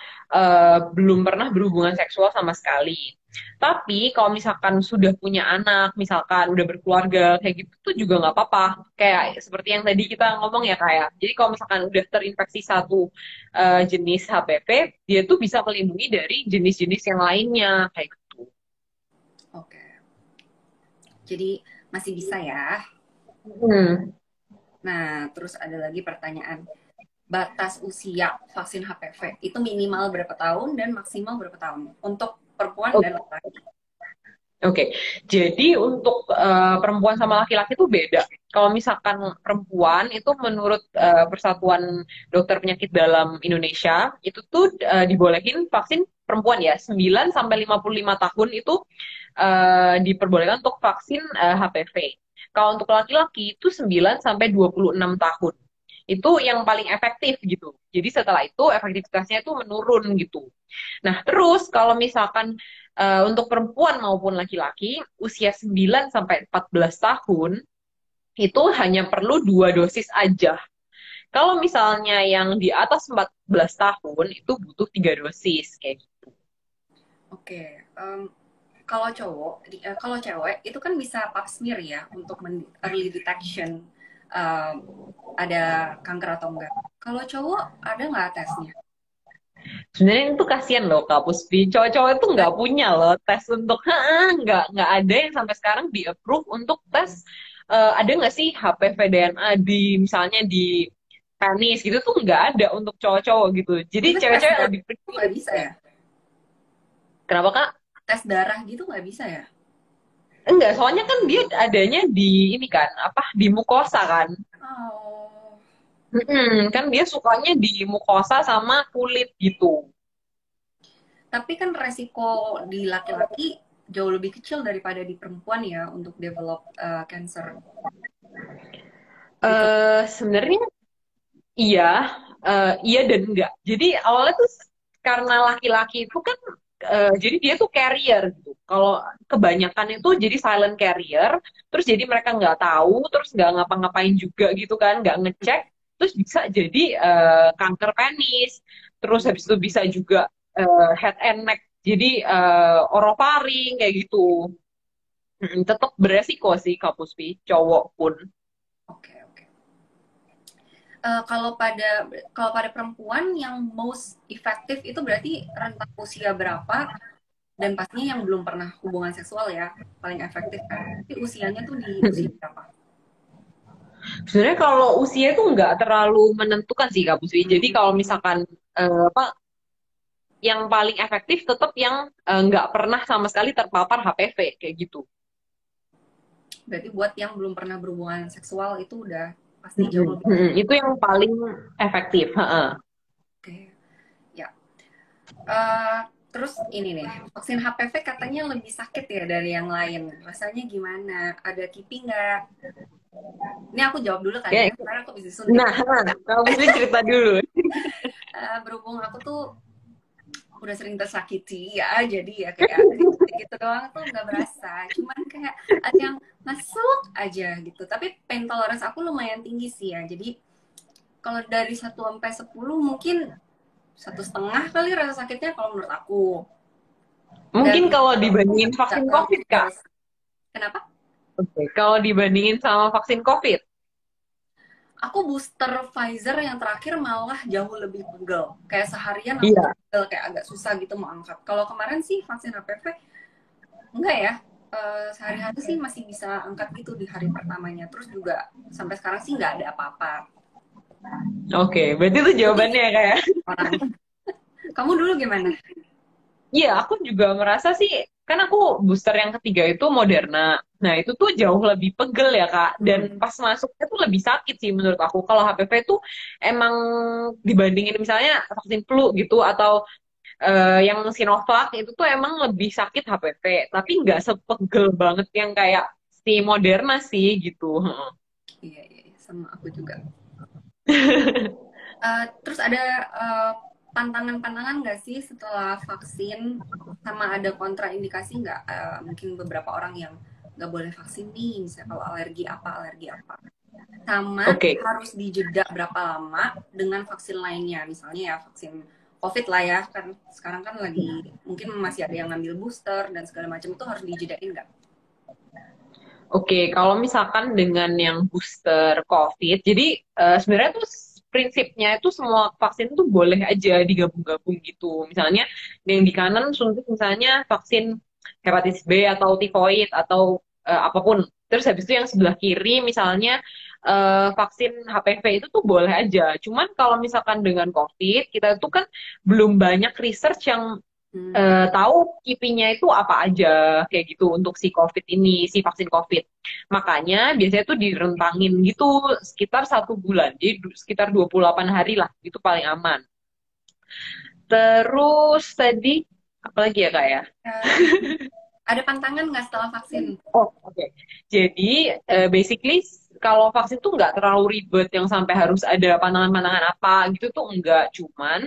belum pernah berhubungan seksual sama sekali. Tapi kalau misalkan sudah punya anak, misalkan udah berkeluarga, kayak gitu tuh juga nggak apa-apa. Kayak seperti yang tadi kita ngomong ya kayak. Jadi kalau misalkan udah terinfeksi satu jenis HPV, dia tuh bisa melindungi dari jenis-jenis yang lainnya kayak gitu. Oke, jadi masih bisa ya. Hmm. Nah, terus ada lagi pertanyaan. Batas usia vaksin HPV itu minimal berapa tahun dan maksimal berapa tahun untuk perempuan dan laki-laki? Oke, jadi untuk perempuan sama laki-laki itu beda. Kalau misalkan perempuan itu menurut Persatuan Dokter Penyakit Dalam Indonesia itu tuh dibolehin vaksin perempuan ya 9 sampai 55 tahun itu diperbolehkan untuk vaksin HPV. Kalau untuk laki-laki itu 9 sampai 26 tahun. Itu yang paling efektif gitu. Jadi setelah itu efektivitasnya itu menurun gitu. Nah, terus kalau misalkan untuk perempuan maupun laki-laki usia 9 sampai 14 tahun itu hanya perlu 2 dosis aja. Kalau misalnya yang di atas 14 tahun itu butuh 3 dosis kayak gitu. Oke, kalau cowok, kalau cewek itu kan bisa pap smear ya untuk early detection em, ada kanker atau enggak. Kalau cowok ada nggak tesnya? Sebenarnya itu kasihan loh Kak Puspi. Cowok-cowok itu nggak punya loh tes untuk nggak ada yang sampai sekarang di approve untuk tes ada nggak sih HPV DNA di misalnya di penis gitu tuh nggak ada untuk cowok-cowok gitu. Jadi Tapi tes cewek-cewek darah lebih itu prefer nggak bisa gitu. ya? Kenapa Kak? Tes darah gitu nggak bisa ya? Enggak, soalnya kan dia adanya di ini kan, apa di mukosa kan. Oh, Kan dia sukanya di mukosa sama kulit gitu. tapi kan resiko di laki-laki jauh lebih kecil daripada di perempuan ya untuk develop cancer gitu. Sebenarnya iya, iya dan enggak. Jadi awalnya tuh karena laki-laki itu kan, jadi dia tuh carrier gitu. Kalau kebanyakan itu jadi silent carrier, terus jadi mereka nggak tahu, terus nggak ngapa-ngapain juga gitu kan, nggak ngecek, terus bisa jadi kanker penis, terus habis itu bisa juga head and neck, jadi orofaring kayak gitu. Tetap beresiko sih Kak Puspi, cowok pun. Oke, oke. Kalau pada perempuan yang most efektif itu berarti rentang usia berapa dan pastinya yang belum pernah hubungan seksual ya paling efektif kan. Tapi usianya tuh di usia berapa? Sebenarnya kalau usia itu nggak terlalu menentukan sih Kak Pusri. Jadi kalau Hmm, misalkan apa yang paling efektif tetap yang nggak pernah sama sekali terpapar HPV kayak gitu. berarti buat yang belum pernah berhubungan seksual itu udah pasti jauh lebih Itu yang paling efektif. Heeh. oke. Ya. Eh, terus ini nih, vaksin HPV katanya lebih sakit ya dari yang lain. Rasanya gimana? Ada kipi nggak? Ini aku jawab dulu kali Ya, ya, karena aku bisa disuntik. nah, Kak Pusri cerita dulu. Berhubung aku tuh udah sering tersakiti ya, jadi ya kayak gitu doang tuh nggak berasa. Cuman kayak ada yang masuk aja gitu. Tapi pain tolerance aku lumayan tinggi sih ya. Jadi kalau dari 1 sampai 10 mungkin 1,5 kali rasa sakitnya kalau menurut aku. Dan Mungkin kalau kalau dibandingin nggak vaksin terlalu COVID, Kak. serius. Kenapa? Oke. Kalau dibandingin sama vaksin COVID. Aku booster Pfizer yang terakhir malah jauh lebih pegel. Kayak seharian aku tuh Iya. pegel, kayak agak susah gitu mau angkat. Kalau kemarin sih vaksin HPV enggak ya. Sehari-hari sih masih bisa angkat gitu di hari pertamanya. Terus juga sampai sekarang sih nggak ada apa-apa. Oke, berarti itu Jadi jawabannya ya, Kak ya. orang. Kamu dulu gimana? Iya, aku juga merasa sih, kan aku booster yang ketiga itu Moderna. Nah, itu tuh jauh lebih pegel ya, Kak. Dan Hmm. pas masuknya tuh lebih sakit sih menurut aku. Kalau HPV tuh emang dibandingin misalnya vaksin flu gitu, atau yang Sinovac, itu tuh emang lebih sakit HPV. Tapi nggak sepegel banget yang kayak si Moderna sih gitu. Iya, iya, iya, sama aku juga. Terus ada pantangan-pantangan nggak sih setelah vaksin sama ada kontraindikasi nggak? Mungkin beberapa orang yang nggak boleh vaksin nih, misalnya kalau alergi apa. Sama Oke. harus dijeda berapa lama dengan vaksin lainnya, misalnya ya vaksin COVID lah ya, kan sekarang kan lagi mungkin masih ada yang ngambil booster dan segala macam itu harus dijedain nggak? Oke, kalau misalkan dengan yang booster COVID, jadi sebenarnya tuh prinsipnya itu semua vaksin tuh boleh aja digabung-gabung gitu. Misalnya yang di kanan suntik misalnya vaksin hepatitis B atau tifoid atau apapun. Terus habis itu yang sebelah kiri misalnya vaksin HPV itu tuh boleh aja. Cuman kalau misalkan dengan COVID, kita tuh kan belum banyak research yang Hmm, tahu kipinya itu apa aja kayak gitu untuk si COVID ini, si vaksin COVID. Makanya biasanya tuh direntangin gitu sekitar 1 bulan, jadi sekitar 28 hari lah, itu paling aman. Terus tadi, apa lagi ya Kak ya? ada pantangan nggak setelah vaksin? Oh, oke. Jadi, basically kalau vaksin tuh nggak terlalu ribet yang sampai harus ada pantangan-pantangan apa gitu tuh enggak. Cuman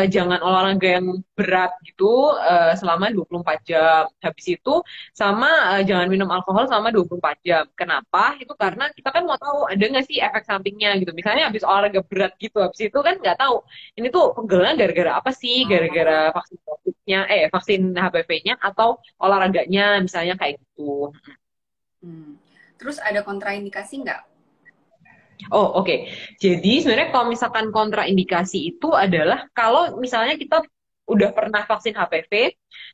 jangan olahraga yang berat gitu selama 24 jam. Habis itu sama jangan minum alkohol selama 24 jam. Kenapa? Itu Hmm. karena kita kan mau tahu ada nggak sih efek sampingnya gitu. Misalnya habis olahraga berat gitu, habis itu kan nggak tahu ini tuh pegelnya gara-gara apa sih? Gara-gara Oh, vaksin COVID-nya, vaksin HPV-nya atau olahraganya misalnya kayak gitu. hmm. Terus ada kontraindikasi nggak? Oh, oke. Jadi sebenarnya kalau misalkan kontraindikasi itu adalah kalau misalnya kita udah pernah vaksin HPV,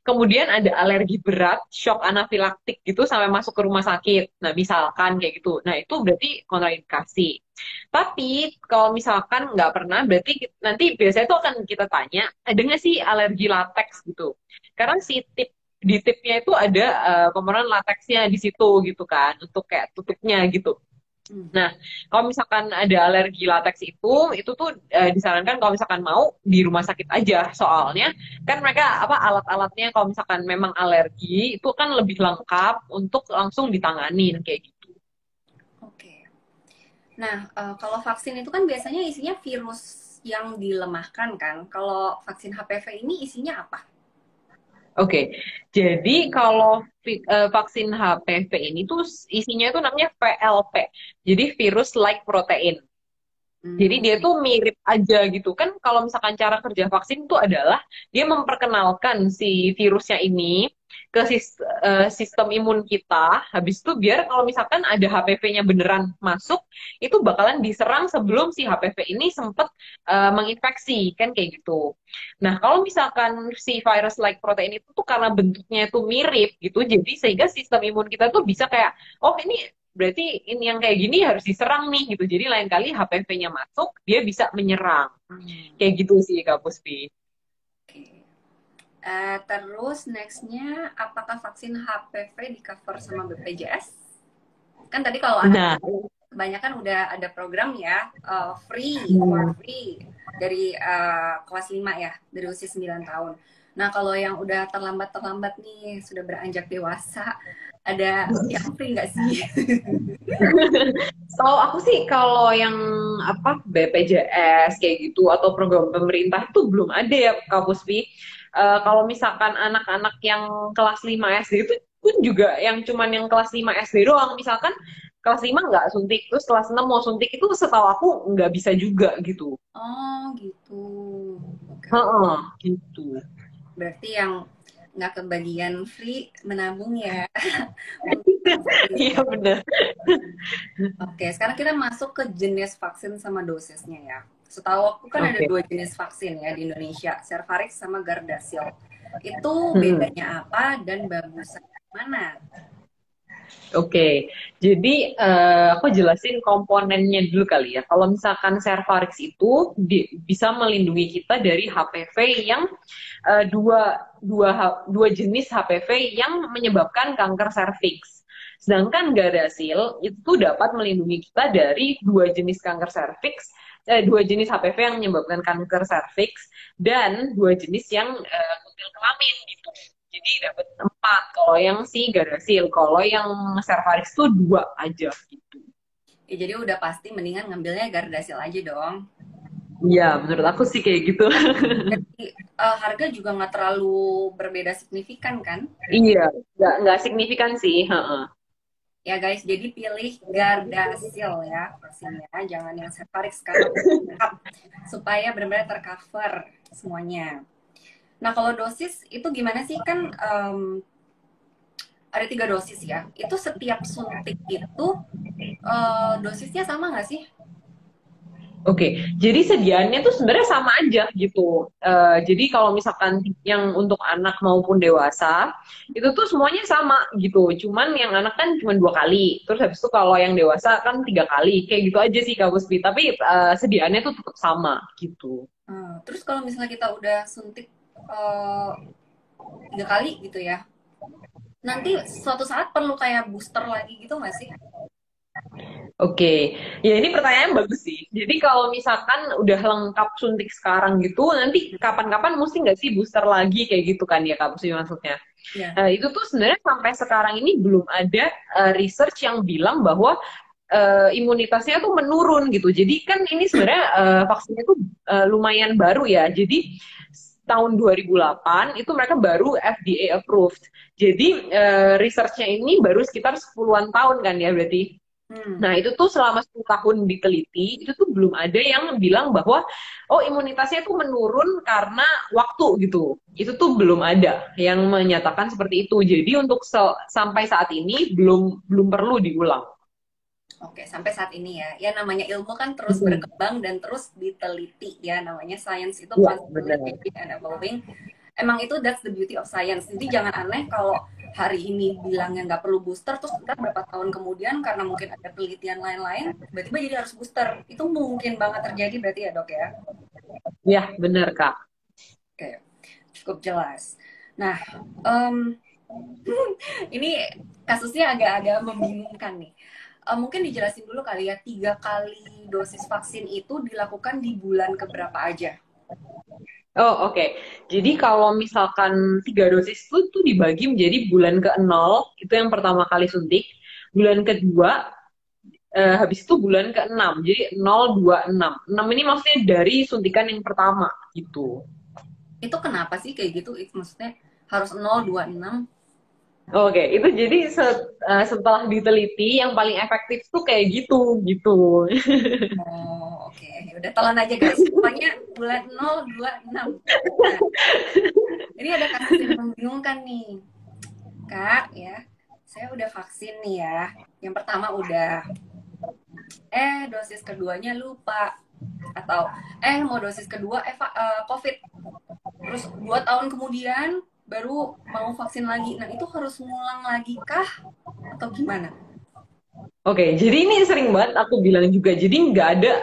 kemudian ada alergi berat, shock anafilaktik gitu sampai masuk ke rumah sakit. Nah, misalkan kayak gitu. Nah, itu berarti kontraindikasi. Tapi kalau misalkan nggak pernah, berarti nanti biasanya itu akan kita tanya, ada nggak sih alergi lateks gitu? Karena si di tipnya itu ada pemeran lateksnya di situ gitu kan, untuk kayak tutupnya gitu. Hmm. Nah, kalau misalkan ada alergi lateks itu tuh disarankan kalau misalkan mau di rumah sakit aja. Soalnya kan mereka apa alat-alatnya kalau misalkan memang alergi itu kan lebih lengkap untuk langsung ditanganin kayak gitu. Oke. Nah, kalau vaksin itu kan biasanya isinya virus yang dilemahkan kan. Kalau vaksin HPV ini isinya apa? Oke, jadi kalau vaksin HPV ini tuh isinya itu namanya VLP, jadi virus like protein. Jadi Hmm, dia tuh mirip aja gitu kan kalau misalkan cara kerja vaksin itu adalah dia memperkenalkan si virusnya ini ke sistem imun kita. Habis itu biar kalau misalkan ada HPV-nya beneran masuk, itu bakalan diserang sebelum si HPV ini sempat menginfeksi kan kayak gitu. Nah, kalau misalkan si virus like protein itu tuh karena bentuknya itu mirip gitu, jadi sehingga sistem imun kita tuh bisa kayak, oh ini berarti ini yang kayak gini harus diserang nih gitu. Jadi lain kali HPV-nya masuk, dia bisa menyerang. Hmm, Kayak gitu sih Kak Puspi. oke. Terus nextnya, apakah vaksin HPV di cover sama BPJS? Kan tadi kalau anak Nah, kebanyakan udah ada program ya, free for hmm, free dari kelas 5 ya, dari usia 9 tahun. Nah, kalau yang udah terlambat-terlambat nih, sudah beranjak dewasa, ada yang free nggak sih? Tahu aku sih kalau yang apa BPJS kayak gitu atau program pemerintah itu belum ada ya Kak Puspi. Kalau misalkan anak-anak yang kelas 5 SD itu pun juga yang cuman yang kelas 5 SD doang. Misalkan kelas 5 nggak suntik, terus kelas 6 mau suntik itu setahu aku nggak bisa juga gitu. Oh, gitu. Oke, oke. Heeh, gitu. Berarti yang nggak kebagian free menabung ya untuk Iya vaksin. bener. Oke, sekarang kita masuk ke jenis vaksin sama dosisnya ya. Setahu aku kan ada Oke. dua jenis vaksin ya di Indonesia, Cervarix sama Gardasil. Itu Mm-mm. bedanya apa dan bagusan mana? Oke, jadi aku jelasin komponennya dulu kali ya. Kalau misalkan Cervarix itu bisa melindungi kita dari HPV yang dua jenis HPV yang menyebabkan kanker serviks. Sedangkan Gardasil itu dapat melindungi kita dari dua jenis kanker serviks, dua jenis HPV yang menyebabkan kanker serviks dan dua jenis yang kutil kelamin gitu. Jadi dapat empat. Kalau yang si Gardasil, kalau yang Cervarix tuh dua aja gitu. Ya, jadi udah pasti mendingan ngambilnya Gardasil aja dong. Iya, menurut aku sih kayak gitu. Jadi harga juga nggak terlalu berbeda signifikan kan? Iya, nggak signifikan sih. Heeh. Ya guys, jadi pilih Gardasil ya vaksinnya, jangan yang Cervarix karena udah lengkap supaya benar-benar tercover semuanya. Nah, kalau dosis itu gimana sih? Kan ada 3 dosis ya. Itu setiap suntik itu dosisnya sama nggak sih? Oke, jadi sediaannya tuh sebenarnya sama aja gitu. Jadi kalau misalkan yang untuk anak maupun dewasa, itu tuh semuanya sama gitu. Cuman yang anak kan cuma 2 kali. Terus habis itu kalau yang dewasa kan 3 kali. Kayak gitu aja sih Kak Puspi. Tapi sediaannya tuh tetap sama gitu. Terus kalau misalnya kita udah suntik 3 kali gitu ya, nanti suatu saat perlu kayak booster lagi gitu nggak sih? Oke, ya ini pertanyaan bagus sih. Jadi kalau misalkan udah lengkap suntik sekarang gitu, nanti kapan-kapan mesti nggak sih booster lagi kayak gitu kan ya Kak Puspi maksudnya? Ya. Itu tuh sebenarnya sampai sekarang ini belum ada research yang bilang bahwa imunitasnya tuh menurun gitu. Jadi kan ini sebenarnya vaksinnya tuh lumayan baru ya. Jadi tahun 2008 itu mereka baru FDA approved. Jadi researchnya ini baru sekitar 10-an tahun kan ya berarti. Hmm. Nah, itu tuh selama 10 tahun diteliti, itu tuh belum ada yang bilang bahwa oh imunitasnya tuh menurun karena waktu gitu. Itu tuh belum ada yang menyatakan seperti itu. Jadi untuk sampai saat ini belum belum perlu diulang. Oke, sampai saat ini ya. Ya namanya ilmu kan terus Hmm. berkembang dan terus diteliti ya. Namanya science itu Iya, constantly benar. changing and evolving. Emang itu that's the beauty of science. Jadi jangan aneh kalau hari ini bilangnya nggak perlu booster, terus ntar berapa tahun kemudian karena mungkin ada penelitian lain-lain, tiba-tiba jadi harus booster. Itu mungkin banget terjadi berarti ya dok ya. Iya, benar Kak. Oke, cukup jelas. Nah, em, ini kasusnya agak-agak membingungkan nih. Mungkin dijelasin dulu kali ya, 3 kali dosis vaksin itu dilakukan di bulan keberapa aja? Oh, oke. Jadi kalau misalkan 3 dosis itu tuh dibagi menjadi bulan ke-0, itu yang pertama kali suntik. Bulan kedua, habis itu bulan ke-6. Jadi 0, 2, 6. 6 ini maksudnya dari suntikan yang pertama gitu. Itu kenapa sih kayak gitu? Itu maksudnya harus 0, 2, 6? Oke, itu jadi setelah diteliti yang paling efektif tuh kayak gitu gitu. Oh, oke. Ya udah telan aja guys. Pokoknya bulan 0, 2, 6. Nah, ini ada kasus yang membingungkan nih. Kak, ya. Saya udah vaksin nih ya. Yang pertama udah. Dosis keduanya lupa. Atau, mau dosis kedua, COVID. Terus 2 tahun kemudian baru mau vaksin lagi. Nah, itu harus ngulang lagi kah? Atau gimana? Oke, jadi ini sering banget aku bilang juga. Jadi nggak ada,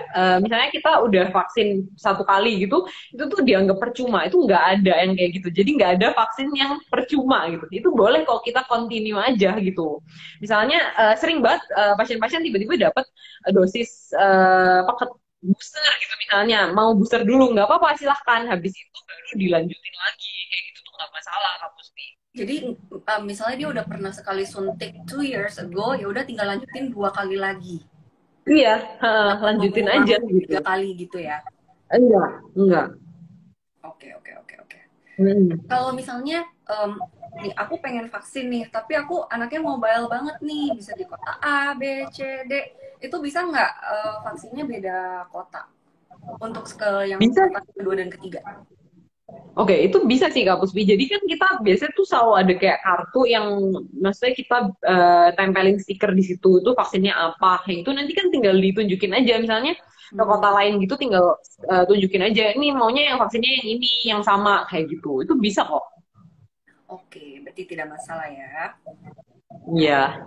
misalnya kita udah vaksin satu kali gitu, itu tuh dianggap percuma. Itu nggak ada yang kayak gitu. Jadi nggak ada vaksin yang percuma gitu. Itu boleh kok kita continue aja gitu. Misalnya sering banget pasien-pasien tiba-tiba dapat dosis paket booster gitu misalnya. Mau booster dulu, nggak apa-apa silahkan. Habis itu baru dilanjutin lagi. Kayak gitu tuh nggak masalah, Kak Pusti. Jadi misalnya dia udah pernah sekali suntik 2 years ago, ya udah tinggal lanjutin 2 kali lagi. Iya, Nggak perlu lanjutin ngulang aja gitu. 3 kali gitu ya. Enggak, enggak. Oke, oke, oke, oke. Hmm. Kalau misalnya nih aku pengen vaksin nih, tapi aku anaknya mobile banget nih, bisa di kota A, B, C, D. Itu bisa nggak vaksinnya beda kota untuk ke yang Bisa. kota kedua dan ketiga? Oke, itu bisa sih Kak Puspi. Jadi kan kita biasanya tuh selalu ada kayak kartu yang maksudnya kita tempelin stiker di situ itu vaksinnya apa. Kayak itu nanti kan tinggal ditunjukin aja misalnya ke kota Hmm, lain gitu tinggal tunjukin aja ini maunya yang vaksinnya yang ini yang sama kayak gitu. Itu bisa kok. oke, berarti tidak masalah ya. Iya.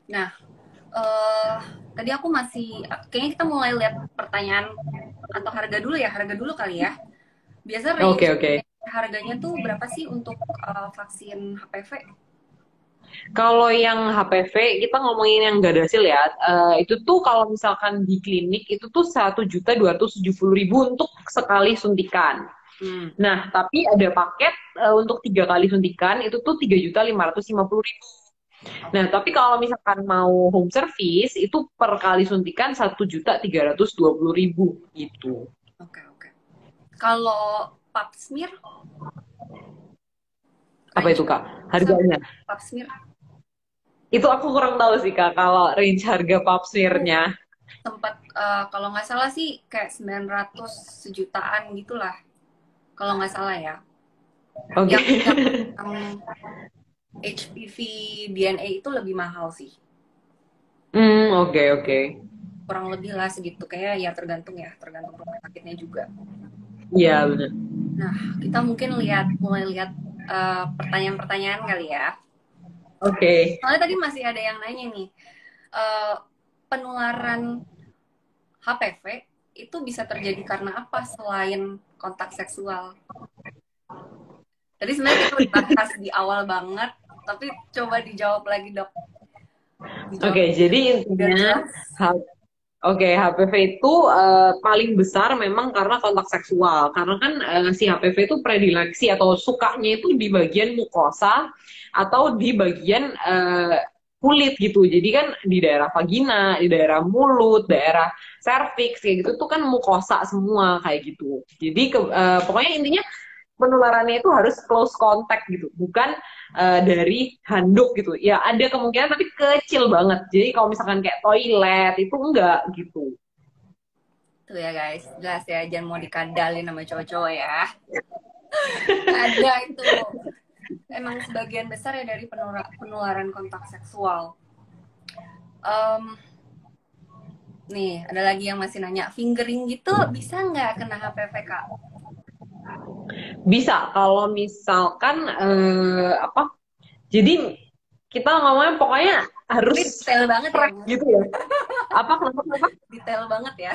Nah, eh tadi aku masih kayaknya kita mulai lihat pertanyaan atau harga dulu ya, harga dulu kali ya. Biasa range Oke, oke. harganya tuh berapa sih untuk vaksin HPV? Kalau yang HPV kita ngomongin yang gak ada hasil ya, itu tuh kalau misalkan di klinik itu tuh 1.270.000 untuk sekali suntikan. Hmm. Nah, tapi ada paket untuk 3 kali suntikan itu tuh 3.550.000. Nah, Oke, tapi kalau misalkan mau home service itu per kali suntikan 1.320.000 gitu. oke, oke. Kalau pap smear, Apa range itu Kak? sama Harganya? pap smear Itu aku kurang tahu sih Kak kalau range harga pap tuh smear-nya. sempat kalau nggak salah sih kayak 900 sejutaan gitulah. Kalau nggak salah ya. Oke. Yang HPV DNA itu lebih mahal sih. Oke, oke. Kurang lebih lah segitu kayak ya, tergantung rumah sakitnya juga. Iya, benar. Nah, kita mungkin mulai lihat pertanyaan-pertanyaan kali ya. Oke. Soalnya tadi masih ada yang nanya nih, eh, penularan HPV itu bisa terjadi karena apa selain kontak seksual? Tadi sebenarnya kita udah bahas di awal banget, tapi coba dijawab lagi dok, dijawab Oke, jadi biar intinya jelas. Oke, HPV itu paling besar memang karena kontak seksual. Karena kan si HPV itu predileksi atau sukanya itu di bagian mukosa atau di bagian kulit gitu. Jadi kan di daerah vagina, di daerah mulut, daerah serviks kayak gitu tuh kan mukosa semua kayak gitu. Jadi pokoknya intinya penularannya itu harus close contact gitu, bukan dari handuk gitu. Ya ada kemungkinan tapi kecil banget. Jadi kalau misalkan kayak toilet itu enggak gitu. Tuh ya guys, jelas ya, jangan mau dikadalin sama cowok-cowok ya. Ada itu. Emang sebagian besar ya dari penularan kontak seksual. Em, nih, ada lagi yang masih nanya, fingering gitu bisa nggak kena HPV, Kak? Bisa kalau misalkan apa? Jadi kita ngomongnya pokoknya Ini harus detail banget ya, fresh Mas. gitu ya. Apa kenapa kenapa? Detail banget ya.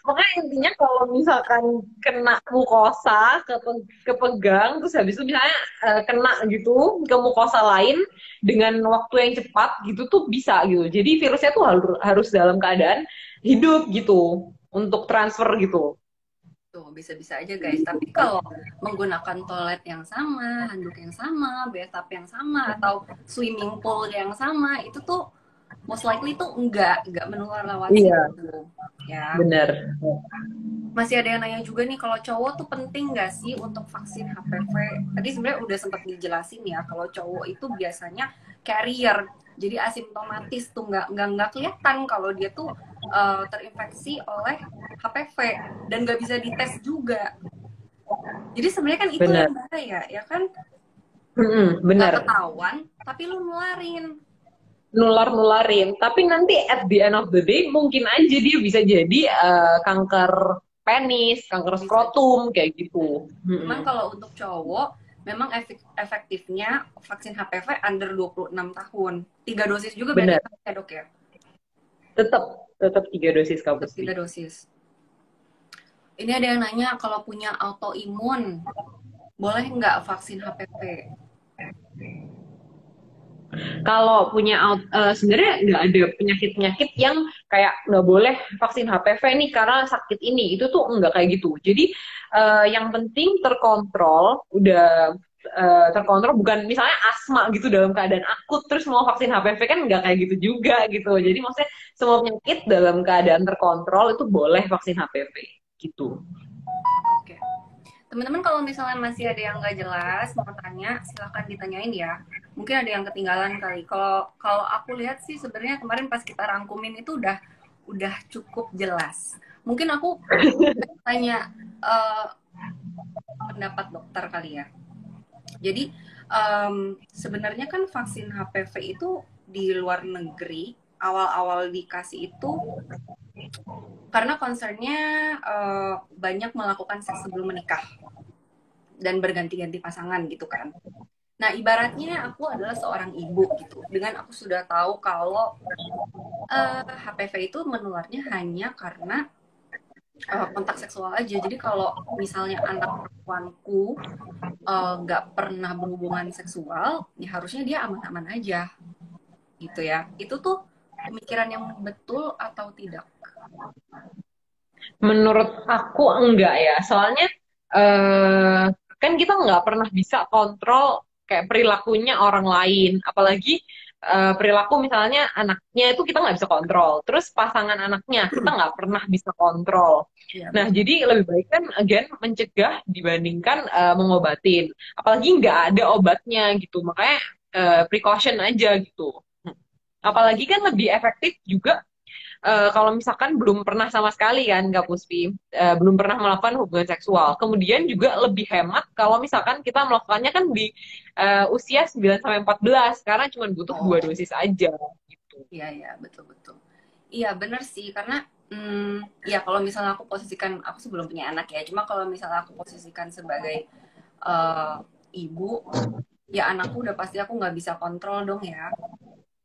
Pokoknya intinya kalau misalkan kena mukosa, kepegang, terus habis itu misalnya kena gitu ke mukosa lain dengan waktu yang cepat gitu tuh bisa gitu. Jadi virusnya tuh harus dalam keadaan hidup gitu untuk transfer gitu. Tuh, bisa-bisa aja guys. Tapi kalau menggunakan toilet yang sama, handuk yang sama, bathtub yang sama, atau swimming pool yang sama, itu tuh most likely tuh enggak menular lewat Iya, situ. Ya. benar. Masih ada yang nanya juga nih, kalau cowok tuh penting nggak sih untuk vaksin HPV? Tadi sebenarnya udah sempat dijelasin ya, kalau cowok itu biasanya carrier, jadi asimptomatis tuh nggak kelihatan kalau dia tuh terinfeksi oleh HPV dan nggak bisa dites juga. Jadi sebenarnya kan itu Benar. yang bahaya, ya kan? Nggak Benar. ketahuan, tapi lu nularin. Nular-nularin. Tapi nanti at the end of the day mungkin aja dia bisa jadi kanker penis, kanker Bisa. skrotum kayak gitu. Cuman kalau untuk cowok, memang efektifnya vaksin HPV under 26 tahun. 3 dosis juga berarti Benar. ya dok ya? Tetap tetap 3 dosis Kak Tetap Puspi. 3 dosis. Ini ada yang nanya kalau punya autoimun, boleh nggak vaksin HPV? Kalau punya sebenarnya nggak ada penyakit-penyakit yang kayak nggak boleh vaksin HPV nih karena sakit ini. Itu tuh nggak kayak gitu. Jadi yang penting terkontrol, udah terkontrol, bukan misalnya asma gitu dalam keadaan akut terus mau vaksin HPV, kan nggak kayak gitu juga gitu. Jadi maksudnya semua penyakit dalam keadaan terkontrol itu boleh vaksin HPV gitu. Oke. Teman-teman kalau misalnya masih ada yang nggak jelas mau tanya, silahkan ditanyain ya. Mungkin ada yang ketinggalan kali. Kalau kalau aku lihat sih sebenarnya kemarin pas kita rangkumin itu udah cukup jelas. Mungkin aku tanya pendapat dokter kali ya. Jadi sebenarnya kan vaksin HPV itu di luar negeri awal-awal dikasih itu karena concernnya banyak melakukan seks sebelum menikah dan berganti-ganti pasangan gitu kan. Nah, ibaratnya aku adalah seorang ibu gitu. Dengan aku sudah tahu kalau HPV itu menularnya hanya karena kontak seksual aja. Jadi kalau misalnya anak perempuanku nggak pernah berhubungan seksual, ya harusnya dia aman-aman aja gitu ya. Itu tuh pemikiran yang betul atau tidak? Menurut aku enggak ya, soalnya eh kan kita nggak pernah bisa kontrol kayak perilakunya orang lain, apalagi perilaku misalnya anaknya itu kita nggak bisa kontrol, terus pasangan anaknya kita nggak pernah bisa kontrol. Iya Nah, betul. jadi lebih baik kan again mencegah dibandingkan mengobatin, apalagi nggak ada obatnya gitu, makanya precaution aja gitu. Apalagi kan lebih efektif juga kalau misalkan belum pernah sama sekali kan Kak Puspi, belum pernah melakukan hubungan seksual. Kemudian juga lebih hemat kalau misalkan kita melakukannya kan di usia 9 sampai 14 karena cuma butuh Oh, 2 dosis aja gitu. iya iya betul betul. Iya bener sih karena ya kalau misalnya aku posisikan aku sebelum punya anak ya, cuma kalau misalnya aku posisikan sebagai eh, ibu, ya anakku udah pasti aku nggak bisa kontrol dong ya.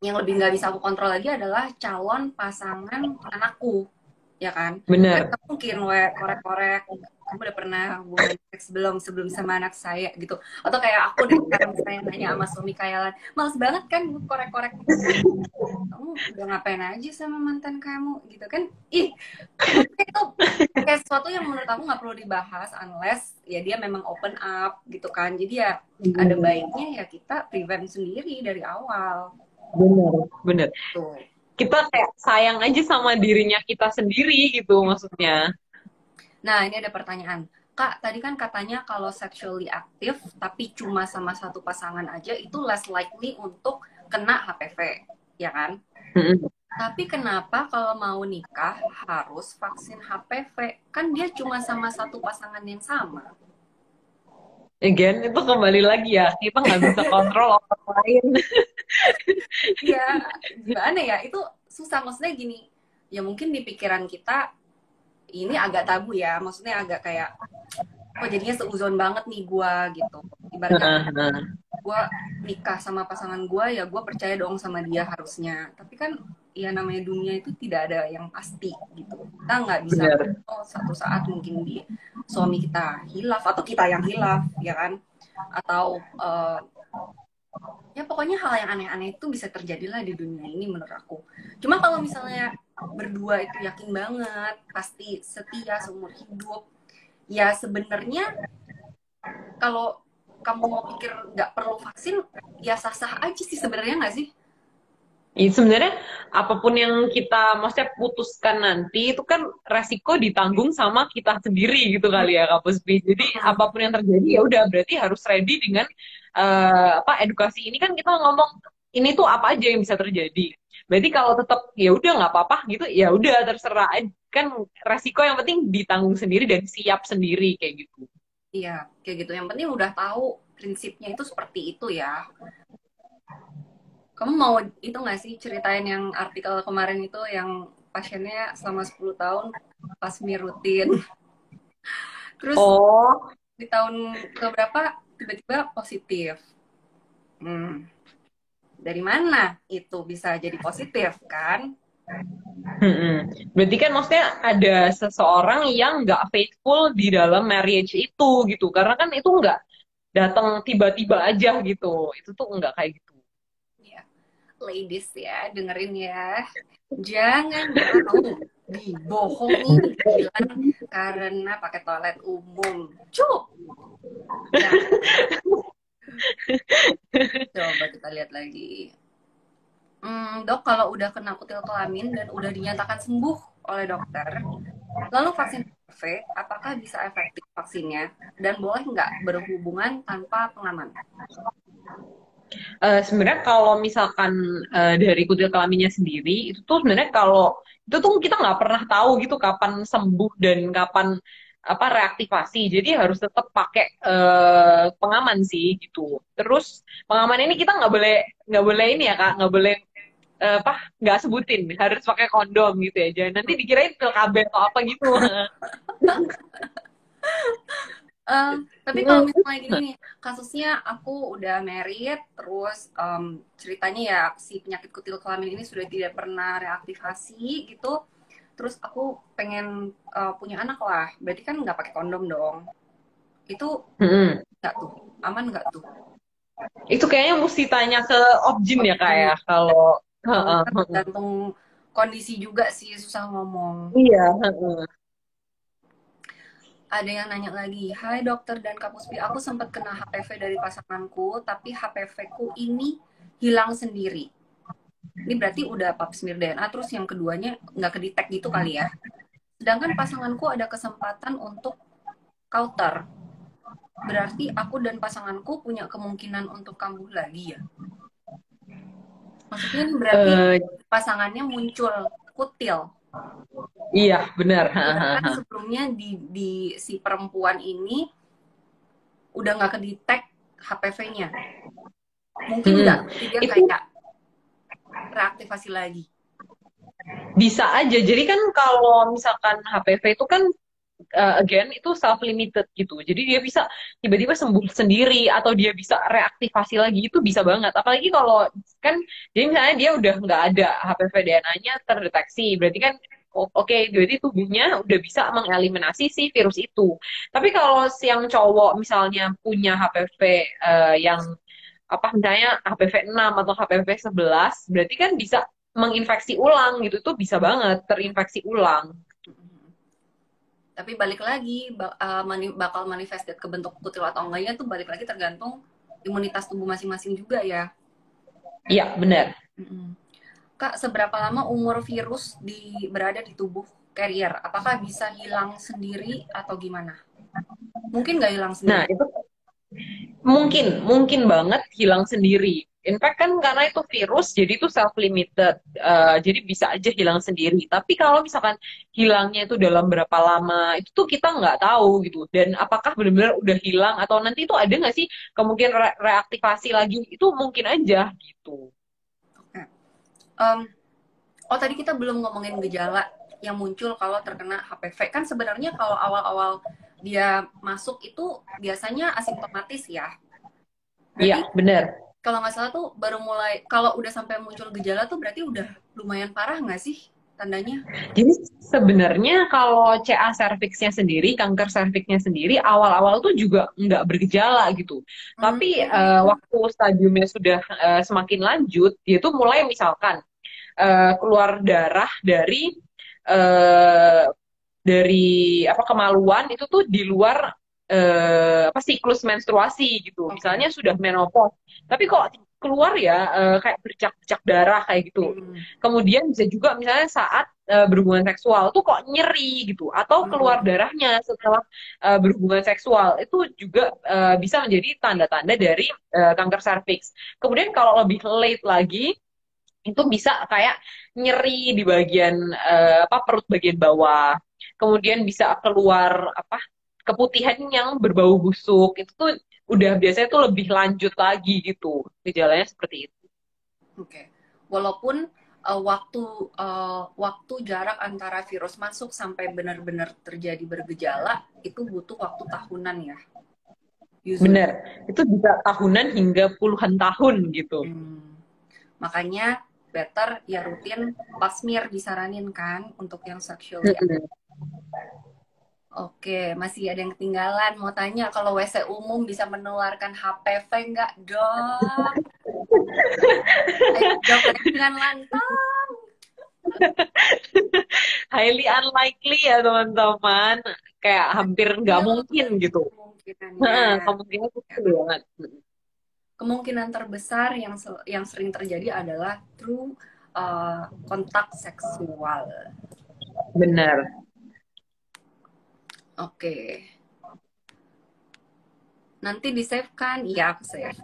Yang lebih nggak bisa aku kontrol lagi adalah calon pasangan anakku, ya kan? Kan Bener. nggak mungkin we korek-korek kamu udah pernah hubungan seks sebelum sebelum sama anak saya gitu, atau kayak aku deh sekarang saya nanya sama suami kayalan, males banget kan korek-korek gitu, kamu udah ngapain aja sama mantan kamu gitu kan, ih maksudnya itu kayak sesuatu yang menurut aku nggak perlu dibahas unless ya dia memang open up gitu kan, jadi ya ada baiknya ya kita prevent sendiri dari awal Bener, bener. tuh. Kita kayak sayang aja sama dirinya kita sendiri gitu maksudnya. Nah, ini ada pertanyaan. Kak, tadi kan katanya kalau sexually aktif tapi cuma sama satu pasangan aja itu less likely untuk kena HPV, ya kan? Mm-mm. Tapi kenapa kalau mau nikah harus vaksin HPV? Kan dia cuma sama satu pasangan yang sama. Again, itu kembali lagi ya, kita nggak bisa kontrol orang lain. Iya, gimana ya? Itu susah. Maksudnya gini, ya mungkin di pikiran kita ini agak tabu ya. Maksudnya agak kayak, kok jadinya seuzon banget nih gua gitu. Ibaratnya gue nikah sama pasangan gue ya gue percaya dong sama dia harusnya, tapi kan ya namanya dunia itu tidak ada yang pasti gitu, kita nggak bisa Bener. oh, satu saat mungkin di suami kita hilaf atau kita yang hilaf ya kan, atau ya pokoknya hal yang aneh-aneh itu bisa terjadi lah di dunia ini menurut aku. Cuma kalau misalnya berdua itu yakin banget pasti setia seumur hidup, ya sebenarnya kalau kamu mau pikir nggak perlu vaksin ya sah-sah aja sih sebenarnya, nggak sih? Ya, sebenarnya apapun yang kita maksudnya putuskan nanti itu kan resiko ditanggung sama kita sendiri gitu kali ya Kak Puspi. Jadi apapun yang terjadi ya udah berarti harus ready dengan apa edukasi ini kan kita ngomong ini tuh apa aja yang bisa terjadi. Berarti kalau tetap ya udah nggak apa-apa gitu ya udah terserah aja. Kan resiko yang penting ditanggung sendiri dan siap sendiri kayak gitu. Iya, kayak gitu. Yang penting udah tahu prinsipnya itu seperti itu ya. Kamu mau itu nggak sih ceritain yang artikel kemarin itu yang pasiennya selama 10 tahun pasmi rutin. Terus Oh, di tahun keberapa tiba-tiba positif. Hmm, dari mana itu bisa jadi positif kan? Mm-mm. Berarti kan maksudnya ada seseorang yang nggak faithful di dalam marriage itu gitu. Karena kan itu nggak datang tiba-tiba aja gitu. Itu tuh nggak kayak gitu. Ya, ladies ya, dengerin ya. Jangan mau dibohongin, dibilang karena pakai toilet umum. Cuk. Nah, coba kita lihat lagi. Dok, kalau udah kena kutil kelamin dan udah dinyatakan sembuh oleh dokter, lalu vaksin HPV, apakah bisa efektif vaksinnya? Dan boleh nggak berhubungan tanpa pengaman? Sebenarnya kalau misalkan dari kutil kelaminnya sendiri itu tuh sebenarnya kalau itu tuh kita nggak pernah tahu gitu kapan sembuh dan kapan apa reaktivasi. Jadi harus tetap pakai pengaman sih gitu. Terus pengaman ini kita nggak boleh ini ya Kak, nggak boleh apa nggak sebutin harus pakai kondom gitu ya. Jangan nanti dikirain pil KB atau apa gitu. Eh, tapi kalau misalnya gini nih, kasusnya aku udah married, terus ceritanya ya si penyakit kutil kelamin ini sudah tidak pernah reaktivasi gitu, terus aku pengen punya anak lah, berarti kan nggak pakai kondom dong. Itu Mm-mm. nggak tuh, aman nggak tuh? Itu kayaknya mesti tanya ke Objin ya Kak Objin, ya kalau kalau Heeh, nggak heeh. tergantung kondisi juga sih, susah ngomong. Iya, heeh. Ada yang nanya lagi, hai dokter dan Kak Puspi, aku sempat kena HPV dari pasanganku, tapi HPV-ku ini hilang sendiri. Ini berarti udah pap smear DNA, terus yang keduanya nggak kedetek gitu kali ya. Sedangkan pasanganku ada kesempatan untuk counter. Berarti aku dan pasanganku punya kemungkinan untuk kambuh lagi ya. Maksudnya ini berarti Eh, pasangannya muncul kutil. iya, benar. Sedangkan Hahaha. sebelumnya di si perempuan ini udah nggak kedetek HPV-nya. Mungkin nggak Mm-mm. nanti dia Itu kayak reaktivasi lagi. bisa aja. Jadi kan kalau misalkan HPV itu kan again itu self limited gitu. Jadi dia bisa tiba-tiba sembuh sendiri atau dia bisa reaktivasi lagi itu bisa banget. Apalagi kalau kan jadi misalnya dia udah nggak ada HPV DNA-nya terdeteksi, berarti kan oke, berarti tubuhnya udah bisa mengeliminasi si virus itu. Tapi kalau si yang cowok misalnya punya HPV yang apa misalnya HPV 6 atau HPV 11 berarti kan bisa menginfeksi ulang gitu tuh bisa banget terinfeksi ulang. Tapi balik lagi bakal manifested ke bentuk kutil atau enggaknya tuh balik lagi tergantung imunitas tubuh masing-masing juga ya. Iya, benar. Kak, seberapa lama umur virus berada di tubuh carrier? Apakah bisa hilang sendiri atau gimana? Mungkin nggak hilang Nah, sendiri. itu mungkin mungkin banget hilang sendiri. In fact kan karena itu virus jadi itu self limited. Jadi bisa aja hilang sendiri. Tapi kalau misalkan hilangnya itu dalam berapa lama itu tuh kita nggak tahu gitu. Dan apakah benar-benar udah hilang atau nanti itu ada nggak sih kemungkinan reaktivasi lagi itu mungkin aja gitu. Oke. Em, oh tadi kita belum ngomongin gejala yang muncul kalau terkena HPV. Kan sebenarnya kalau awal-awal dia masuk itu biasanya asimptomatis ya. Iya, Berarti benar. kalau nggak salah tuh baru mulai, kalau udah sampai muncul gejala tuh berarti udah lumayan parah nggak sih tandanya? Jadi sebenarnya kalau CA serviksnya sendiri, kanker serviksnya sendiri, awal-awal tuh juga nggak bergejala gitu. Hmm. Tapi waktu stadiumnya sudah semakin lanjut, dia tuh mulai misalkan keluar darah eh, dari apa kemaluan itu tuh di luar apa siklus menstruasi gitu. Oke. Misalnya sudah menopause, tapi kok keluar ya kayak bercak-bercak darah kayak gitu. Hmm. Kemudian bisa juga misalnya saat berhubungan seksual tuh kok nyeri gitu atau keluar Hmm. darahnya setelah berhubungan seksual itu juga bisa menjadi tanda-tanda dari kanker serviks. Kemudian kalau lebih late lagi itu bisa kayak nyeri di bagian apa perut bagian bawah. Kemudian bisa keluar apa keputihan yang berbau busuk. Itu tuh udah biasanya tuh lebih lanjut lagi gitu. Gejalanya seperti itu. Oke. Walaupun waktu jarak antara virus masuk sampai benar-benar terjadi bergejala itu butuh waktu tahunan ya. usually. Bener. Itu bisa tahunan hingga puluhan tahun gitu. Makanya better ya rutin pap smear disaranin kan untuk yang sexually. Mm-mm. Oke, masih ada yang ketinggalan. Mau tanya kalau WC umum bisa menularkan HPV nggak, dok? Ayo jawab dengan lantang. Highly unlikely ya teman-teman. Kayak hampir nggak Kecil mungkin gitu. kemungkinannya. Kemungkinan Ya. kecil banget. Kemungkinan terbesar yang sering terjadi adalah through kontak seksual. Bener. Oke. Nanti di save kan? Iya, aku save.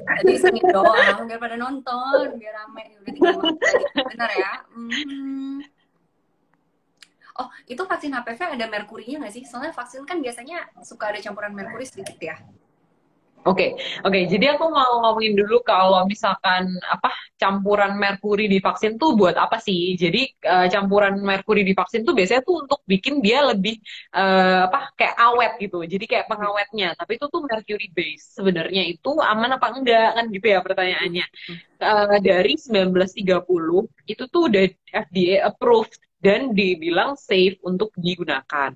Tadi isengin doang biar pada nonton, biar rame. Udah 3 menit lagi. Benar ya? Oh, itu vaksin HPV ada merkurinya nggak sih? Soalnya vaksin kan biasanya suka ada campuran merkuri sedikit ya. Oke. Jadi aku mau ngomongin dulu kalau misalkan apa campuran merkuri di vaksin tuh buat apa sih? Jadi campuran merkuri di vaksin tuh biasanya tuh untuk bikin dia lebih apa kayak awet gitu. Jadi kayak pengawetnya. Tapi itu tuh mercury base. Sebenarnya itu aman apa enggak kan gitu ya pertanyaannya. Dari 1930 itu tuh udah FDA approved dan dibilang safe untuk digunakan.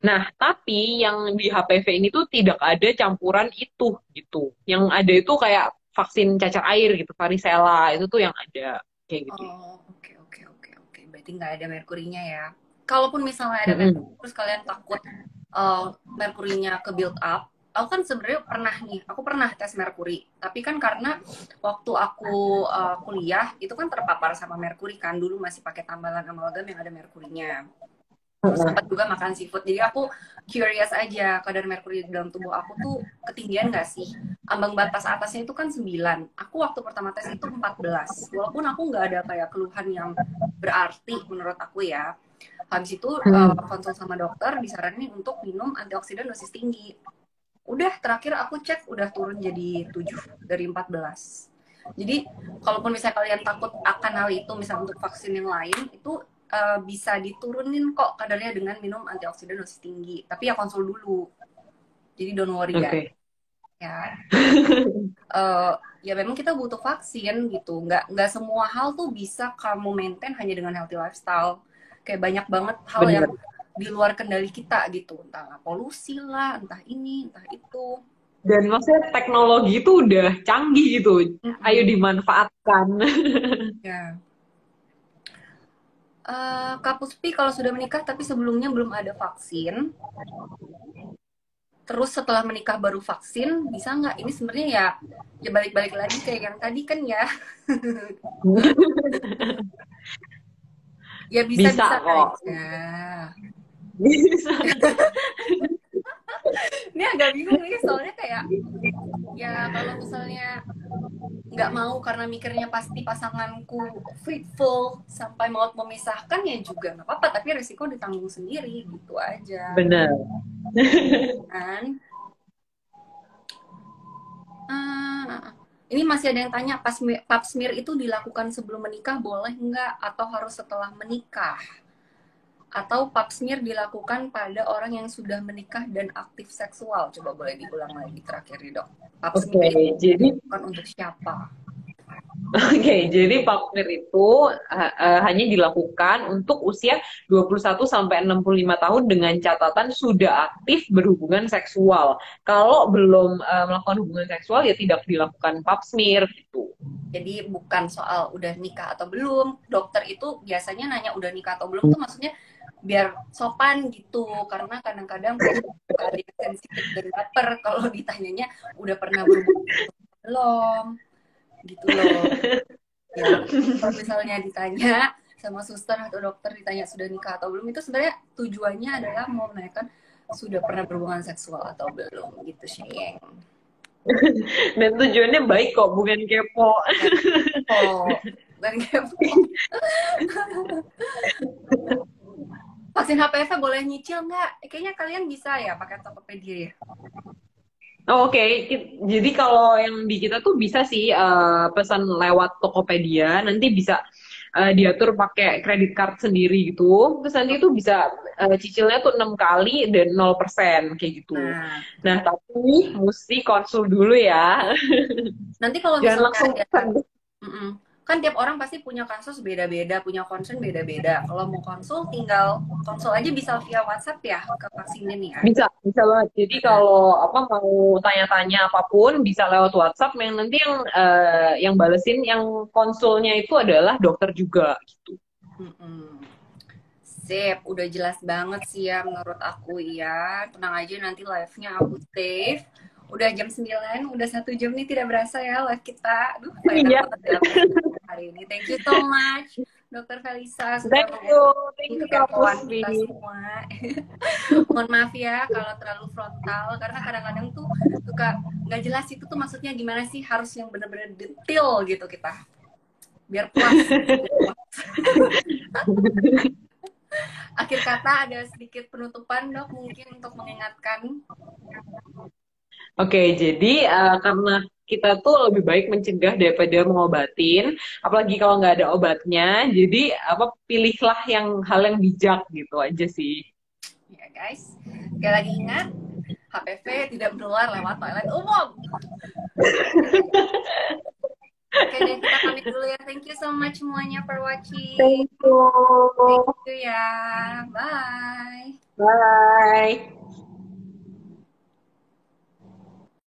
Nah, tapi yang di HPV ini tuh tidak ada campuran itu gitu. Yang ada itu kayak vaksin cacar air gitu, varicella itu tuh yang ada kayak gitu. Oh, oke. Berarti nggak ada merkurinya ya. Kalaupun misalnya ada merkuri, Mm-mm. terus kalian takut merkurinya ke build up, aku kan sebenarnya aku pernah tes merkuri. Tapi kan karena waktu aku kuliah, itu kan terpapar sama merkuri kan. Dulu masih pakai tambalan amalgam yang ada merkurinya. Terus sempat juga makan seafood. Jadi aku curious aja kadar merkuri di dalam tubuh aku tuh ketinggian nggak sih? Ambang batas atasnya itu kan 9. Aku waktu pertama tes itu 14. Walaupun aku nggak ada kayak keluhan yang berarti menurut aku ya. Habis itu Hmm. konsul sama dokter disaranin untuk minum antioksidan dosis tinggi. Udah terakhir aku cek udah turun jadi 7 dari 14. Jadi kalaupun misalnya kalian takut akan hal itu, misalnya untuk vaksin yang lain, itu bisa diturunin kok kadarnya dengan minum antioksidan dosis tinggi. Tapi ya konsul dulu. Jadi don't worry guys. Oke. Ya, ya memang kita butuh vaksin gitu. Nggak semua hal tuh bisa kamu maintain hanya dengan healthy lifestyle. Kayak banyak banget hal yang Bener. di luar kendali kita gitu. Entah polusi lah, entah ini, entah itu. Dan maksudnya teknologi itu udah canggih gitu. Ayo Mm-mm. dimanfaatkan. Ya. Kak Puspi kalau sudah menikah tapi sebelumnya belum ada vaksin, terus setelah menikah baru vaksin, bisa nggak? Ini sebenarnya ya balik-balik lagi kayak yang tadi kan ya. Ya Bisa bisa-bisa kok. aja. Bisa. Ini agak bingung nih soalnya kayak ya kalau misalnya nggak mau karena mikirnya pasti pasanganku faithful sampai maut memisahkan ya juga nggak apa-apa, tapi resiko ditanggung sendiri gitu aja Bener. kan. Ini masih ada yang tanya, pap smear itu dilakukan sebelum menikah boleh nggak atau harus setelah menikah? Atau pap smear dilakukan pada orang yang sudah menikah dan aktif seksual? Coba boleh diulang lagi terakhir nih dok. Pap Oke, smear itu jadi dilakukan untuk siapa? Jadi Papmir itu hanya dilakukan untuk usia 21 sampai 65 tahun dengan catatan sudah aktif berhubungan seksual. Kalau belum melakukan hubungan seksual ya tidak dilakukan pap smear gitu. Jadi bukan soal udah nikah atau belum. Dokter itu biasanya nanya udah nikah atau belum tuh maksudnya biar sopan gitu. Karena kadang-kadang ada yang sensitif dan baper kalau ditanyanya udah pernah berhubungan belum gitu loh. Ya, kalau misalnya ditanya sama suster atau dokter ditanya sudah nikah atau belum, itu sebenarnya tujuannya adalah mau menanyakan sudah pernah berhubungan seksual atau belum gitu Sheyeng. Dan tujuannya baik kok, bukan kepo. Oh, dan kepo. Vaksin HPV boleh nyicil nggak? Kayaknya kalian bisa ya pakai Tokopedia ya. Oke. Jadi kalau yang di kita tuh bisa sih pesan lewat Tokopedia, nanti bisa diatur pakai kredit card sendiri gitu. Terus nanti tuh bisa cicilnya tuh 6 kali dan 0% kayak gitu. Nah, Nah, tapi mesti konsul dulu ya. nanti kalau Jangan misalnya langsung ada, pesan. mm-mm. Kan tiap orang pasti punya kasus beda-beda, punya concern beda-beda. Kalau mau konsul, tinggal konsul aja bisa via WhatsApp ya ke vaksin ini ya. Bisa banget. Jadi Nah, kalau apa mau tanya-tanya apapun bisa lewat WhatsApp. Yang nanti yang balesin yang konsulnya itu adalah dokter juga gitu. mm-mm. Sip, udah jelas banget sih ya menurut aku ya. Tenang aja nanti live-nya aku save. Udah jam 9, udah 1 jam nih tidak berasa ya live kita. Aduh, excited Iya, banget dalam hari ini. Thank you so much, Dokter Felisa sudah thank mau you, thank you Kak kekepoan kita Puspi. semua. Mohon maaf ya kalau terlalu frontal karena kadang-kadang tuh suka nggak jelas itu tuh maksudnya gimana sih, harus yang bener-bener detail gitu kita biar puas. Akhir kata ada sedikit penutupan dok mungkin untuk mengingatkan. Oke, jadi karena kita tuh lebih baik mencegah daripada mengobatin, apalagi kalau nggak ada obatnya. Jadi apa pilihlah yang hal yang bijak gitu aja sih. Ya guys, sekali lagi ingat HPV tidak menular lewat toilet umum. Oke deh, kita pamit dulu ya. Thank you so much semuanya for watching. Thank you. Thank you ya. Bye. Bye.